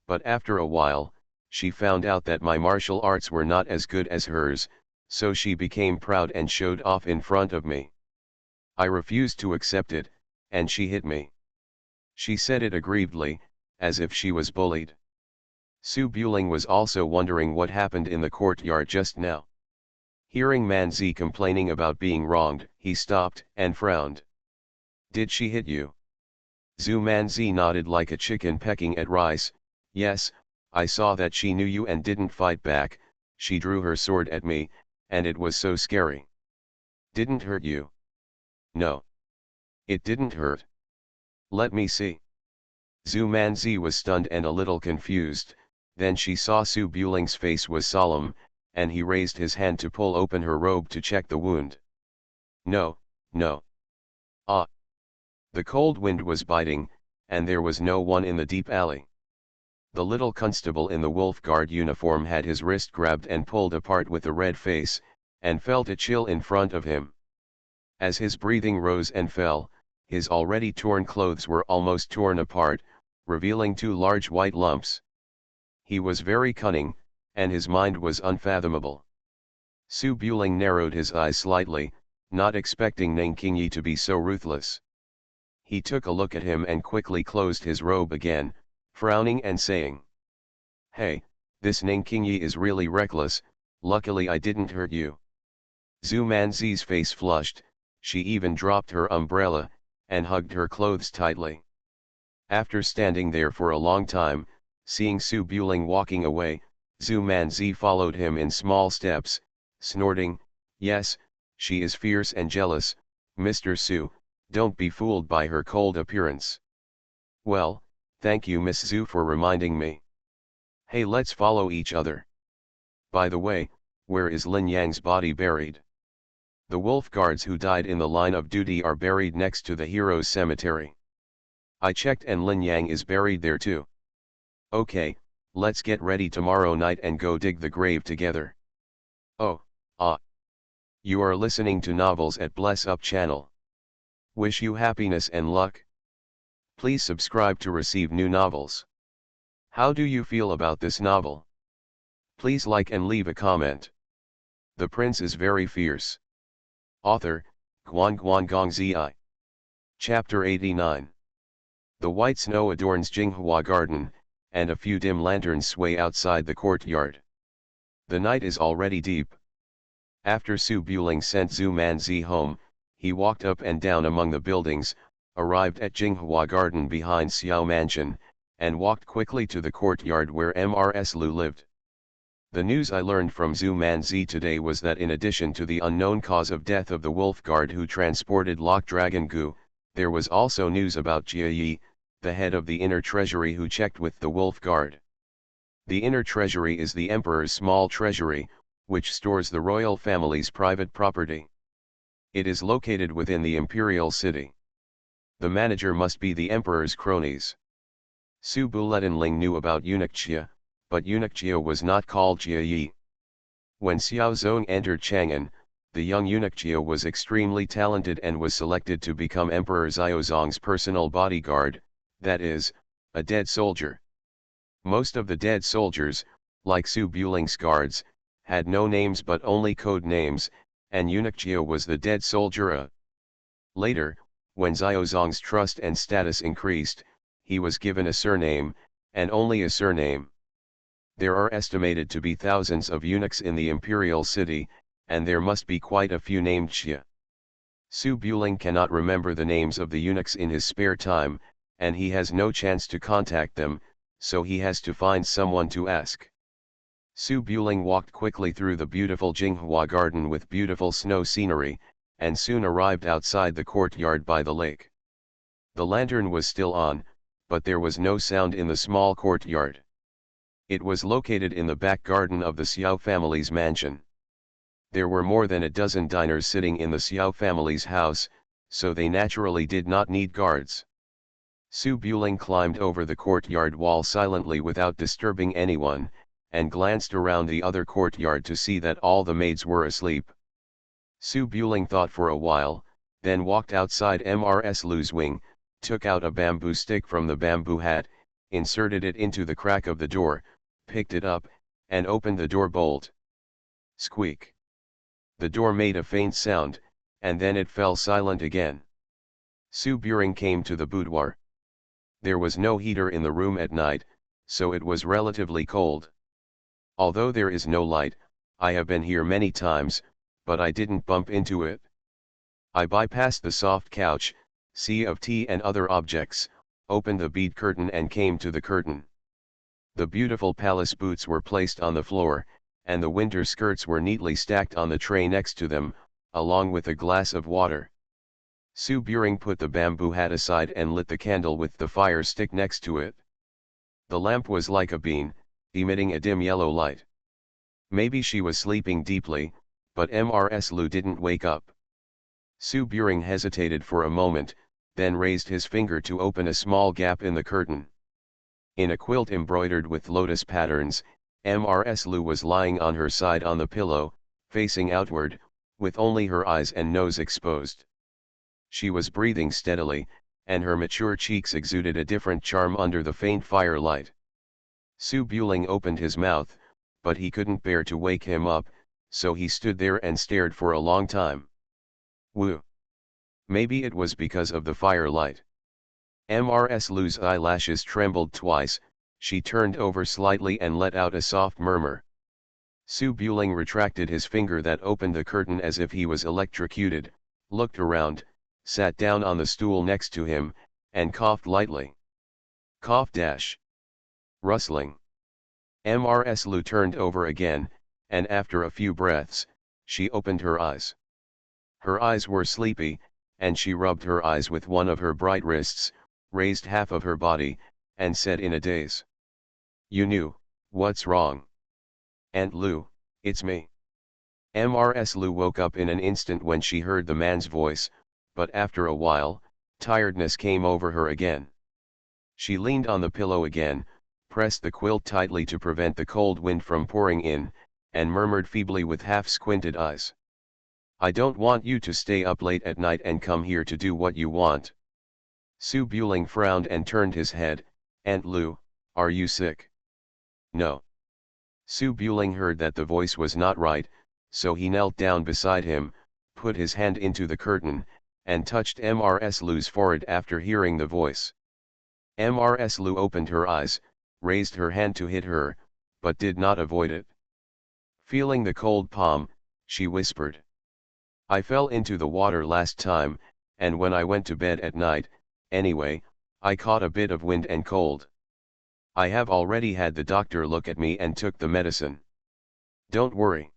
But after a while, she found out that my martial arts were not as good as hers, so she became proud and showed off in front of me. I refused to accept it, and she hit me. She said it aggrievedly, as if she was bullied. Su Buling was also wondering what happened in the courtyard just now. Hearing Manzi complaining about being wronged, he stopped and frowned. Did she hit you? Zhu Manzi nodded like a chicken pecking at rice. Yes, I saw that she knew you and didn't fight back. She drew her sword at me, and it was so scary. Didn't hurt you? No. It didn't hurt. Let me see. Zhu Manzi was stunned and a little confused. Then she saw Su Buling's face was solemn, and he raised his hand to pull open her robe to check the wound. No, no. Ah. The cold wind was biting, and there was no one in the deep alley. The little constable in the wolf guard uniform had his wrist grabbed and pulled apart with a red face, and felt a chill in front of him. As his breathing rose and fell, his already torn clothes were almost torn apart, revealing two large white lumps. He was very cunning, and his mind was unfathomable. Su Buling narrowed his eyes slightly, not expecting Ning Qingyi to be so ruthless. He took a look at him and quickly closed his robe again, frowning and saying, Hey, this Ning Qingyi is really reckless. Luckily I didn't hurt you. Zhu Manzi's face flushed, she even dropped her umbrella, and hugged her clothes tightly. After standing there for a long time, seeing Su Buling walking away, Zhu Manzi followed him in small steps, snorting, Yes, she is fierce and jealous, Mr. Su, don't be fooled by her cold appearance. Well, thank you Miss Zhu for reminding me. Hey, let's follow each other. By the way, where is Lin Yang's body buried? The wolf guards who died in the line of duty are buried next to the heroes' cemetery. I checked and Lin Yang is buried there too. Okay, let's get ready tomorrow night and go dig the grave together. Oh, ah. You are listening to novels at Bless Up channel. Wish you happiness and luck. Please subscribe to receive new novels. How do you feel about this novel? Please like and leave a comment. The prince is very fierce. Author, Guan Guangong Zi. Chapter 89. The white snow adorns Jinghua Garden, and a few dim lanterns sway outside the courtyard. The night is already deep. After Su Buling sent Zhu Manzi home, he walked up and down among the buildings, arrived at Jinghua Garden behind Xiao Mansion, and walked quickly to the courtyard where Mrs. Lu lived. The news I learned from Zhu Manzi today was that in addition to the unknown cause of death of the wolf guard who transported Lock Dragon Gu, there was also news about Jia Yi, the head of the inner treasury who checked with the wolf guard. The inner treasury is the emperor's small treasury, which stores the royal family's private property. It is located within the imperial city. The manager must be the emperor's cronies. Su Buletinling knew about eunuch Jia, but eunuch Jia was not called Jia Yi. When Xiao Zong entered Chang'an, the young eunuch Jia was extremely talented and was selected to become Emperor Xiaozong's personal bodyguard, that is, a dead soldier. Most of the dead soldiers, like Su Buling's guards, had no names but only code names, and eunuch Jia was the dead soldier. Later, when Xiaozong's trust and status increased, he was given a surname, and only a surname. There are estimated to be thousands of eunuchs in the imperial city, and there must be quite a few named Xia. Su Buling cannot remember the names of the eunuchs in his spare time, and he has no chance to contact them, so he has to find someone to ask. Su Buling walked quickly through the beautiful Jinghua garden with beautiful snow scenery, and soon arrived outside the courtyard by the lake. The lantern was still on, but there was no sound in the small courtyard. It was located in the back garden of the Xiao family's mansion. There were more than a dozen diners sitting in the Xiao family's house, so they naturally did not need guards. Su Buling climbed over the courtyard wall silently without disturbing anyone, and glanced around the other courtyard to see that all the maids were asleep. Su Buling thought for a while, then walked outside Mrs. Lu's wing, took out a bamboo stick from the bamboo hat, inserted it into the crack of the door, picked it up, and opened the door bolt. Squeak! The door made a faint sound, and then it fell silent again. Su Buling came to the boudoir. There was no heater in the room at night, so it was relatively cold. Although there is no light, I have been here many times, but I didn't bump into it. I bypassed the soft couch, sea of tea and other objects, opened the bead curtain and came to the curtain. The beautiful palace boots were placed on the floor, and the winter skirts were neatly stacked on the tray next to them, along with a glass of water. Su Buling put the bamboo hat aside and lit the candle with the fire stick next to it. The lamp was like a bean, emitting a dim yellow light. Maybe she was sleeping deeply, but Mrs. Lu didn't wake up. Su Buling hesitated for a moment, then raised his finger to open a small gap in the curtain. In a quilt embroidered with lotus patterns, Mrs. Lu was lying on her side on the pillow, facing outward, with only her eyes and nose exposed. She was breathing steadily, and her mature cheeks exuded a different charm under the faint firelight. Su Buling opened his mouth, but he couldn't bear to wake him up, so he stood there and stared for a long time. Woo! Maybe it was because of the firelight. Mrs. Lu's eyelashes trembled twice, she turned over slightly and let out a soft murmur. Su Buling retracted his finger that opened the curtain as if he was electrocuted, looked around, sat down on the stool next to him, and coughed lightly. Cough dash. Rustling. Mrs. Lu turned over again, and after a few breaths, she opened her eyes. Her eyes were sleepy, and she rubbed her eyes with one of her bright wrists, raised half of her body, and said in a daze. You knew, what's wrong? Aunt Lu, it's me. Mrs. Lu woke up in an instant when she heard the man's voice, but after a while, tiredness came over her again. She leaned on the pillow again, pressed the quilt tightly to prevent the cold wind from pouring in, and murmured feebly with half-squinted eyes. I don't want you to stay up late at night and come here to do what you want. Su Buling frowned and turned his head. Aunt Lu, are you sick? No. Su Buling heard that the voice was not right, so he knelt down beside him, put his hand into the curtain, and touched Mrs. Lu's forehead after hearing the voice. Mrs. Lu opened her eyes, raised her hand to hit her, but did not avoid it. Feeling the cold palm, she whispered. I fell into the water last time, and when I went to bed at night, Anyway, I caught a bit of wind and cold. I have already had the doctor look at me and took the medicine. Don't worry.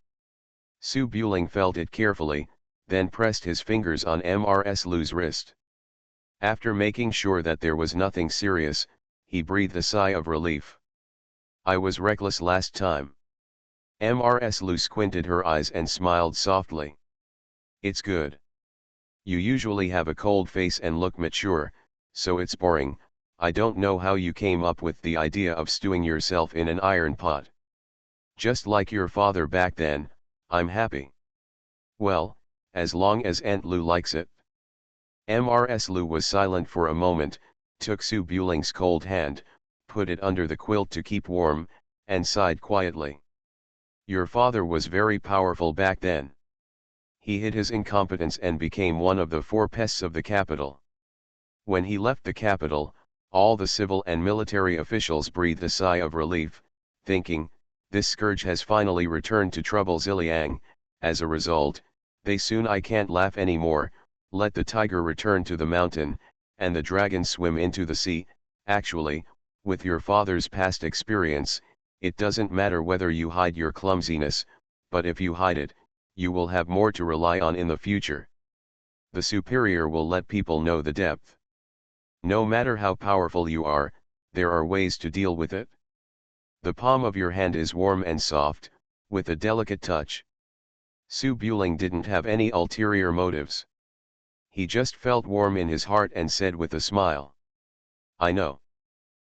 Su Buling felt it carefully, then pressed his fingers on Mrs. Lu's wrist. After making sure that there was nothing serious, he breathed a sigh of relief. I was reckless last time. Mrs. Lu squinted her eyes and smiled softly. It's good. You usually have a cold face and look mature, so it's boring. I don't know how you came up with the idea of stewing yourself in an iron pot. Just like your father back then, I'm happy. Well, as long as Aunt Lu likes it. Mrs. Lu was silent for a moment, took Su Buling's cold hand, put it under the quilt to keep warm, and sighed quietly. Your father was very powerful back then. He hid his incompetence and became one of the four pests of the capital. When he left the capital, all the civil and military officials breathed a sigh of relief, thinking, this scourge has finally returned to trouble Ziliang. As a result, I can't laugh anymore, let the tiger return to the mountain, and the dragon swim into the sea. Actually, with your father's past experience, it doesn't matter whether you hide your clumsiness, but if you hide it, you will have more to rely on in the future. The superior will let people know the depth. No matter how powerful you are, there are ways to deal with it. The palm of your hand is warm and soft, with a delicate touch. Su Buling didn't have any ulterior motives. He just felt warm in his heart and said with a smile. I know.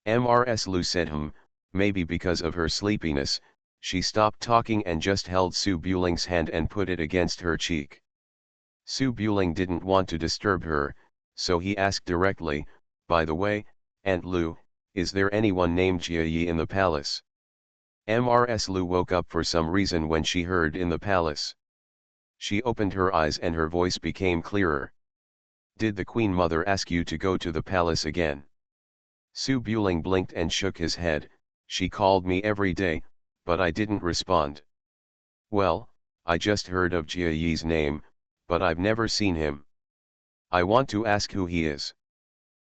Mrs. Lu said maybe because of her sleepiness, she stopped talking and just held Su Buling's hand and put it against her cheek. Su Buling didn't want to disturb her, so he asked directly, by the way, Aunt Lu, is there anyone named Jia Yi in the palace? Mrs. Lu woke up for some reason when she heard in the palace. She opened her eyes and her voice became clearer. Did the Queen Mother ask you to go to the palace again? Su Buling blinked and shook his head. She called me every day, but I didn't respond. Well, I just heard of Jia Yi's name, but I've never seen him. I want to ask who he is.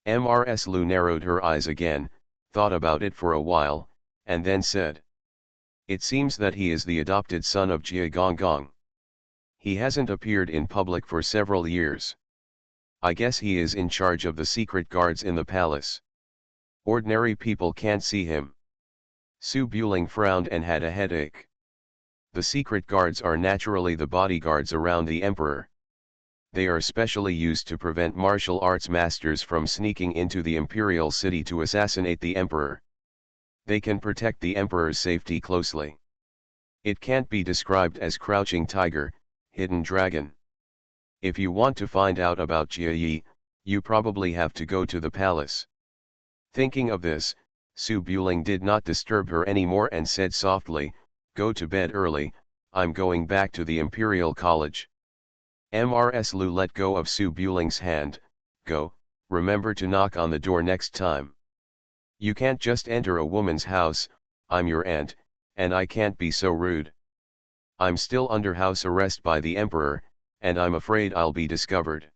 Mrs. Lu narrowed her eyes again, thought about it for a while, and then said. It seems that he is the adopted son of Jia Gonggong. He hasn't appeared in public for several years. I guess he is in charge of the secret guards in the palace. Ordinary people can't see him. Su Buling frowned and had a headache. The secret guards are naturally the bodyguards around the emperor. They are specially used to prevent martial arts masters from sneaking into the imperial city to assassinate the emperor. They can protect the emperor's safety closely. It can't be described as crouching tiger, hidden dragon. If you want to find out about Jia Yi, you probably have to go to the palace. Thinking of this, Su Buling did not disturb her anymore and said softly, go to bed early, I'm going back to the Imperial College. Mrs. Lu let go of Su Buling's hand. Go, remember to knock on the door next time. You can't just enter a woman's house, I'm your aunt, and I can't be so rude. I'm still under house arrest by the emperor, and I'm afraid I'll be discovered.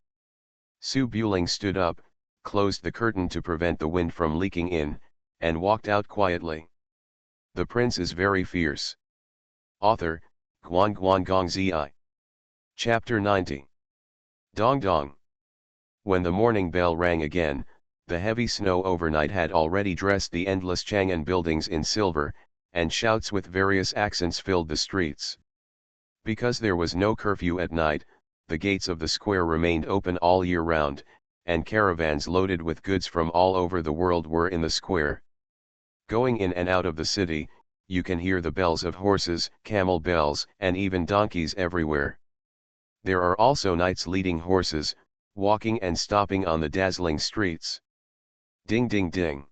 Su Buling stood up, closed the curtain to prevent the wind from leaking in, and walked out quietly. The prince is very fierce. Author, Guan Guan Gong Zi. Chapter 90. Dong Dong. When the morning bell rang again, the heavy snow overnight had already dressed the endless Chang'an buildings in silver, and shouts with various accents filled the streets. Because there was no curfew at night, the gates of the square remained open all year round, and caravans loaded with goods from all over the world were in the square. Going in and out of the city, you can hear the bells of horses, camel bells, and even donkeys everywhere. There are also knights leading horses, walking and stopping on the dazzling streets. Ding ding ding.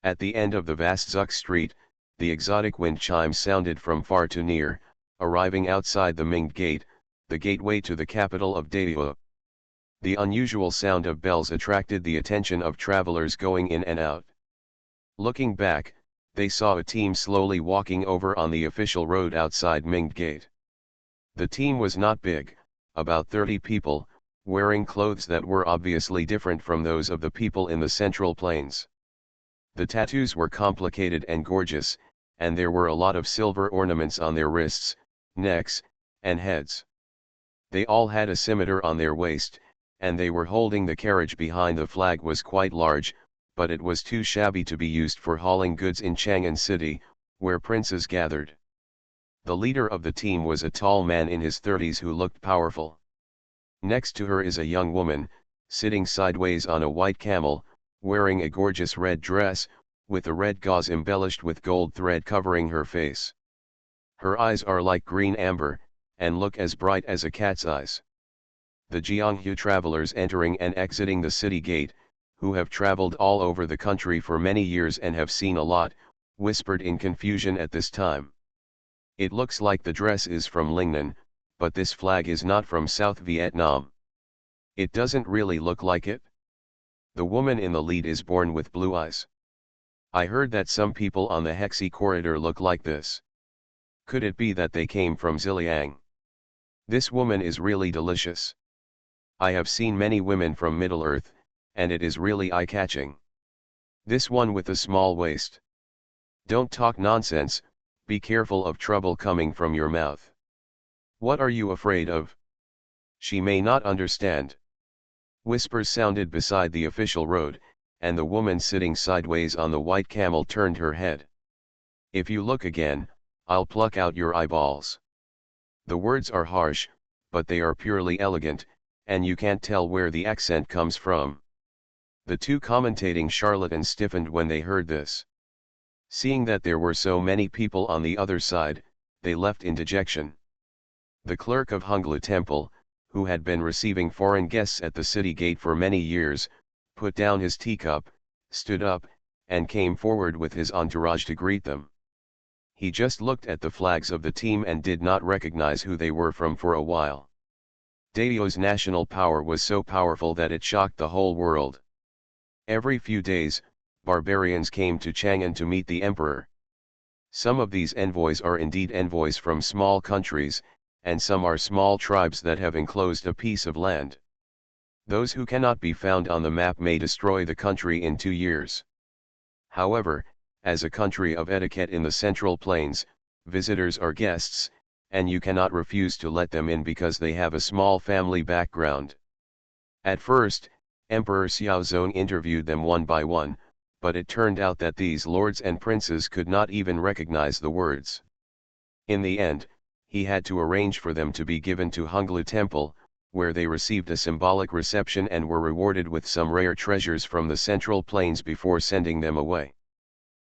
At the end of the vast Zuk street, the exotic wind chimes sounded from far to near, arriving outside the Ming Gate, the gateway to the capital of Daewoo. The unusual sound of bells attracted the attention of travelers going in and out. Looking back, they saw a team slowly walking over on the official road outside Ming Gate. The team was not big, about 30 people, wearing clothes that were obviously different from those of the people in the Central Plains. The tattoos were complicated and gorgeous, and there were a lot of silver ornaments on their wrists, necks, and heads. They all had a scimitar on their waist, and they were holding the carriage behind. The flag was quite large, but it was too shabby to be used for hauling goods in Chang'an City, where princes gathered. The leader of the team was a tall man in his 30s who looked powerful. Next to her is a young woman, sitting sideways on a white camel, wearing a gorgeous red dress, with a red gauze embellished with gold thread covering her face. Her eyes are like green amber, and look as bright as a cat's eyes. The Jianghu travelers entering and exiting the city gate, who have traveled all over the country for many years and have seen a lot, whispered in confusion at this time. It looks like the dress is from Lingnan, but this flag is not from South Vietnam. It doesn't really look like it. The woman in the lead is born with blue eyes. I heard that some people on the Hexi corridor look like this. Could it be that they came from Ziliang? This woman is really delicious. I have seen many women from Middle-earth, and it is really eye-catching. This one with a small waist. Don't talk nonsense, be careful of trouble coming from your mouth. What are you afraid of? She may not understand. Whispers sounded beside the official road, and the woman sitting sideways on the white camel turned her head. If you look again, I'll pluck out your eyeballs. The words are harsh, but they are purely elegant, and you can't tell where the accent comes from. The two commentating charlatans stiffened when they heard this. Seeing that there were so many people on the other side, they left in dejection. The clerk of Honglu Temple, who had been receiving foreign guests at the city gate for many years, put down his teacup, stood up, and came forward with his entourage to greet them. He just looked at the flags of the team and did not recognize who they were from for a while. Daio's national power was so powerful that it shocked the whole world. Every few days, barbarians came to Chang'an to meet the emperor. Some of these envoys are indeed envoys from small countries, and some are small tribes that have enclosed a piece of land. Those who cannot be found on the map may destroy the country in 2 years. However, as a country of etiquette in the Central Plains, visitors are guests, and you cannot refuse to let them in because they have a small family background. At first, Emperor Xiaozong interviewed them one by one, but it turned out that these lords and princes could not even recognize the words. In the end, he had to arrange for them to be given to Honglu Temple, where they received a symbolic reception and were rewarded with some rare treasures from the Central Plains before sending them away.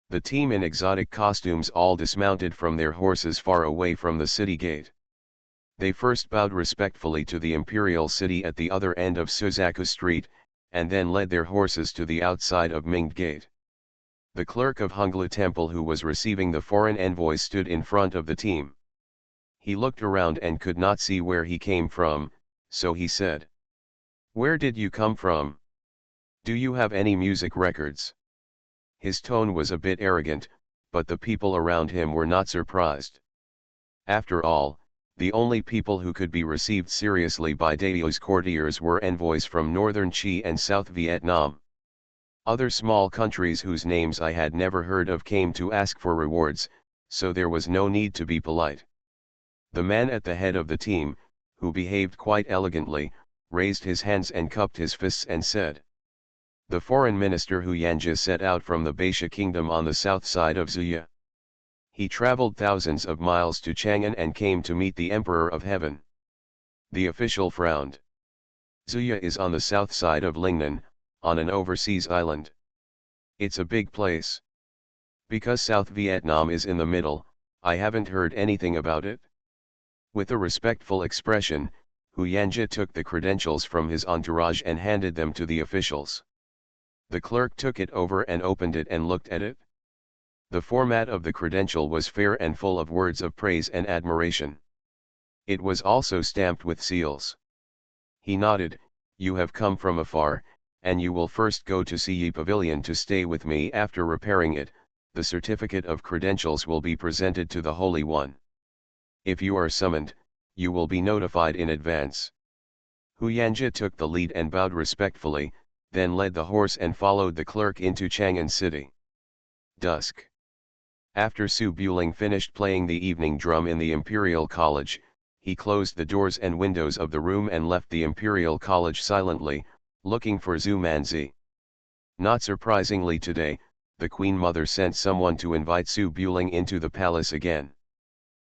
The team in exotic costumes all dismounted from their horses far away from the city gate. They first bowed respectfully to the imperial city at the other end of Suzaku Street, and then led their horses to the outside of Mingde Gate. The clerk of Honglu Temple who was receiving the foreign envoys stood in front of the team. He looked around and could not see where he came from, so he said, "Where did you come from? Do you have any music records?" His tone was a bit arrogant, but the people around him were not surprised. After all, the only people who could be received seriously by Daio's courtiers were envoys from northern Qi and South Vietnam. Other small countries whose names I had never heard of came to ask for rewards, so there was no need to be polite. The man at the head of the team, who behaved quite elegantly, raised his hands and cupped his fists and said, "The foreign minister Hu Yanjie set out from the Baisha kingdom on the south side of Zuya. He traveled thousands of miles to Chang'an and came to meet the Emperor of Heaven." The official frowned. Zuya is on the south side of Lingnan, on an overseas island. It's a big place. Because South Vietnam is in the middle, I haven't heard anything about it. With a respectful expression, Hu Yanjie took the credentials from his entourage and handed them to the officials. The clerk took it over and opened it and looked at it. The format of the credential was fair and full of words of praise and admiration. It was also stamped with seals. He nodded, "You have come from afar, and you will first go to Siyi Pavilion to stay with me. After repairing it, the certificate of credentials will be presented to the Holy One. If you are summoned, you will be notified in advance." Yanja took the lead and bowed respectfully, then led the horse and followed the clerk into Chang'an City. Dusk. After Su Buling finished playing the evening drum in the Imperial College, he closed the doors and windows of the room and left the Imperial College silently, looking for Zhu Manzi. Not surprisingly today, the Queen Mother sent someone to invite Su Buling into the palace again.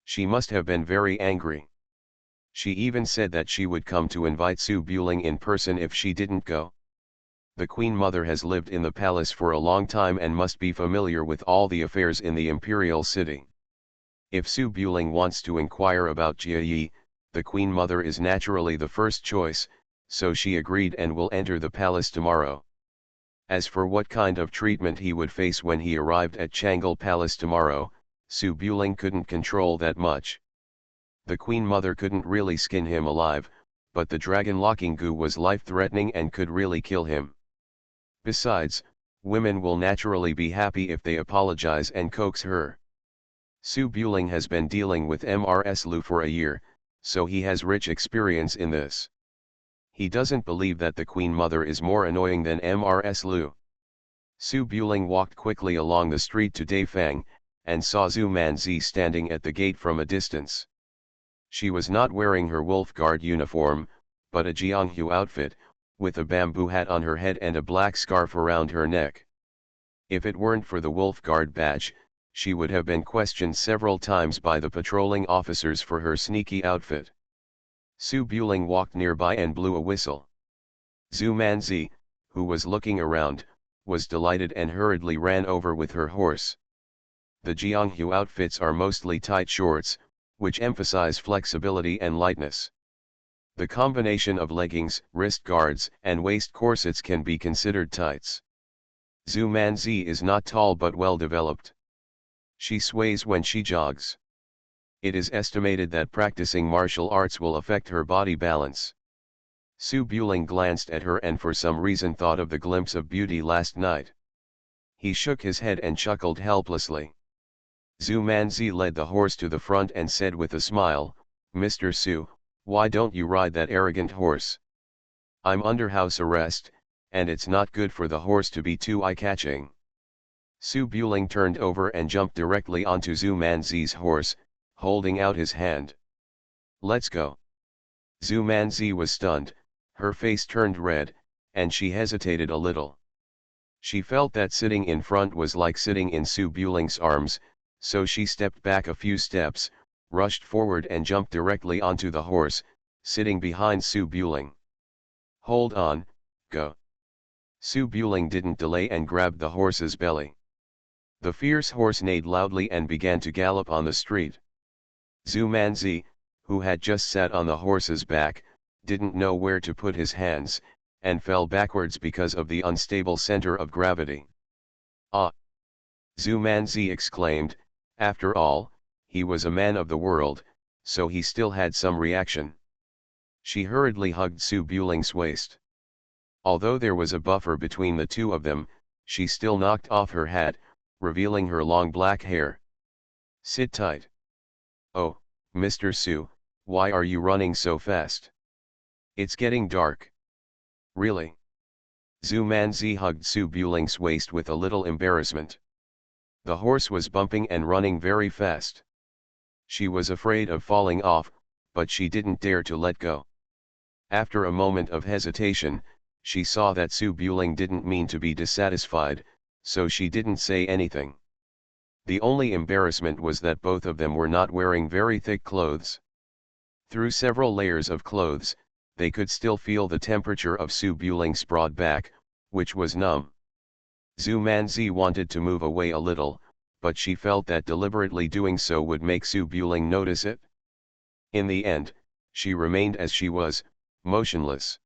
She must have been very angry. She even said that she would come to invite Su Buling in person if she didn't go. The Queen Mother has lived in the palace for a long time and must be familiar with all the affairs in the imperial city. If Su Buling wants to inquire about Jia Yi, the Queen Mother is naturally the first choice, so she agreed and will enter the palace tomorrow. As for what kind of treatment he would face when he arrived at Changal Palace tomorrow, Su Buling couldn't control that much. The Queen Mother couldn't really skin him alive, but the dragon-locking goo was life-threatening and could really kill him. Besides, women will naturally be happy if they apologize and coax her. Su Buling has been dealing with Mrs. Lu for a year, so he has rich experience in this. He doesn't believe that the Queen Mother is more annoying than Mrs. Lu. Su Buling walked quickly along the street to Daifang, and saw Zhu Manzi standing at the gate from a distance. She was not wearing her wolf guard uniform, but a Jianghu outfit, with a bamboo hat on her head and a black scarf around her neck. If it weren't for the wolf guard badge, she would have been questioned several times by the patrolling officers for her sneaky outfit. Su Buling walked nearby and blew a whistle. Zhu Manzi, who was looking around, was delighted and hurriedly ran over with her horse. The Jianghu outfits are mostly tight shorts, which emphasize flexibility and lightness. The combination of leggings, wrist guards, and waist corsets can be considered tights. Zhu Manzi is not tall but well developed. She sways when she jogs. It is estimated that practicing martial arts will affect her body balance. Su Buling glanced at her and for some reason thought of the glimpse of beauty last night. He shook his head and chuckled helplessly. Zhu Manzi led the horse to the front and said with a smile, "Mr. Su, why don't you ride that arrogant horse? I'm under house arrest, and it's not good for the horse to be too eye-catching." Su Buling turned over and jumped directly onto Zhu Manzi's horse, holding out his hand. "Let's go." Zhu Manzi was stunned, her face turned red, and she hesitated a little. She felt that sitting in front was like sitting in Su Buling's arms, so she stepped back a few steps, rushed forward and jumped directly onto the horse, sitting behind Su Buling. "Hold on, go." Su Buling didn't delay and grabbed the horse's belly. The fierce horse neighed loudly and began to gallop on the street. Zhu Manzi, who had just sat on the horse's back, didn't know where to put his hands, and fell backwards because of the unstable center of gravity. "Ah!" Zhu Manzi exclaimed. After all, he was a man of the world, so he still had some reaction. She hurriedly hugged Su Buling's waist. Although there was a buffer between the two of them, she still knocked off her hat, revealing her long black hair. "Sit tight." "Oh, Mr. Su, why are you running so fast? It's getting dark." "Really?" Zhu Manzi hugged Su Buling's waist with a little embarrassment. The horse was bumping and running very fast. She was afraid of falling off, but she didn't dare to let go. After a moment of hesitation, she saw that Su Buling didn't mean to be dissatisfied, so she didn't say anything. The only embarrassment was that both of them were not wearing very thick clothes. Through several layers of clothes, they could still feel the temperature of Su Buling's broad back, which was numb. Zhu Manzi wanted to move away a little, but she felt that deliberately doing so would make Su Buling notice it. In the end, she remained as she was, motionless.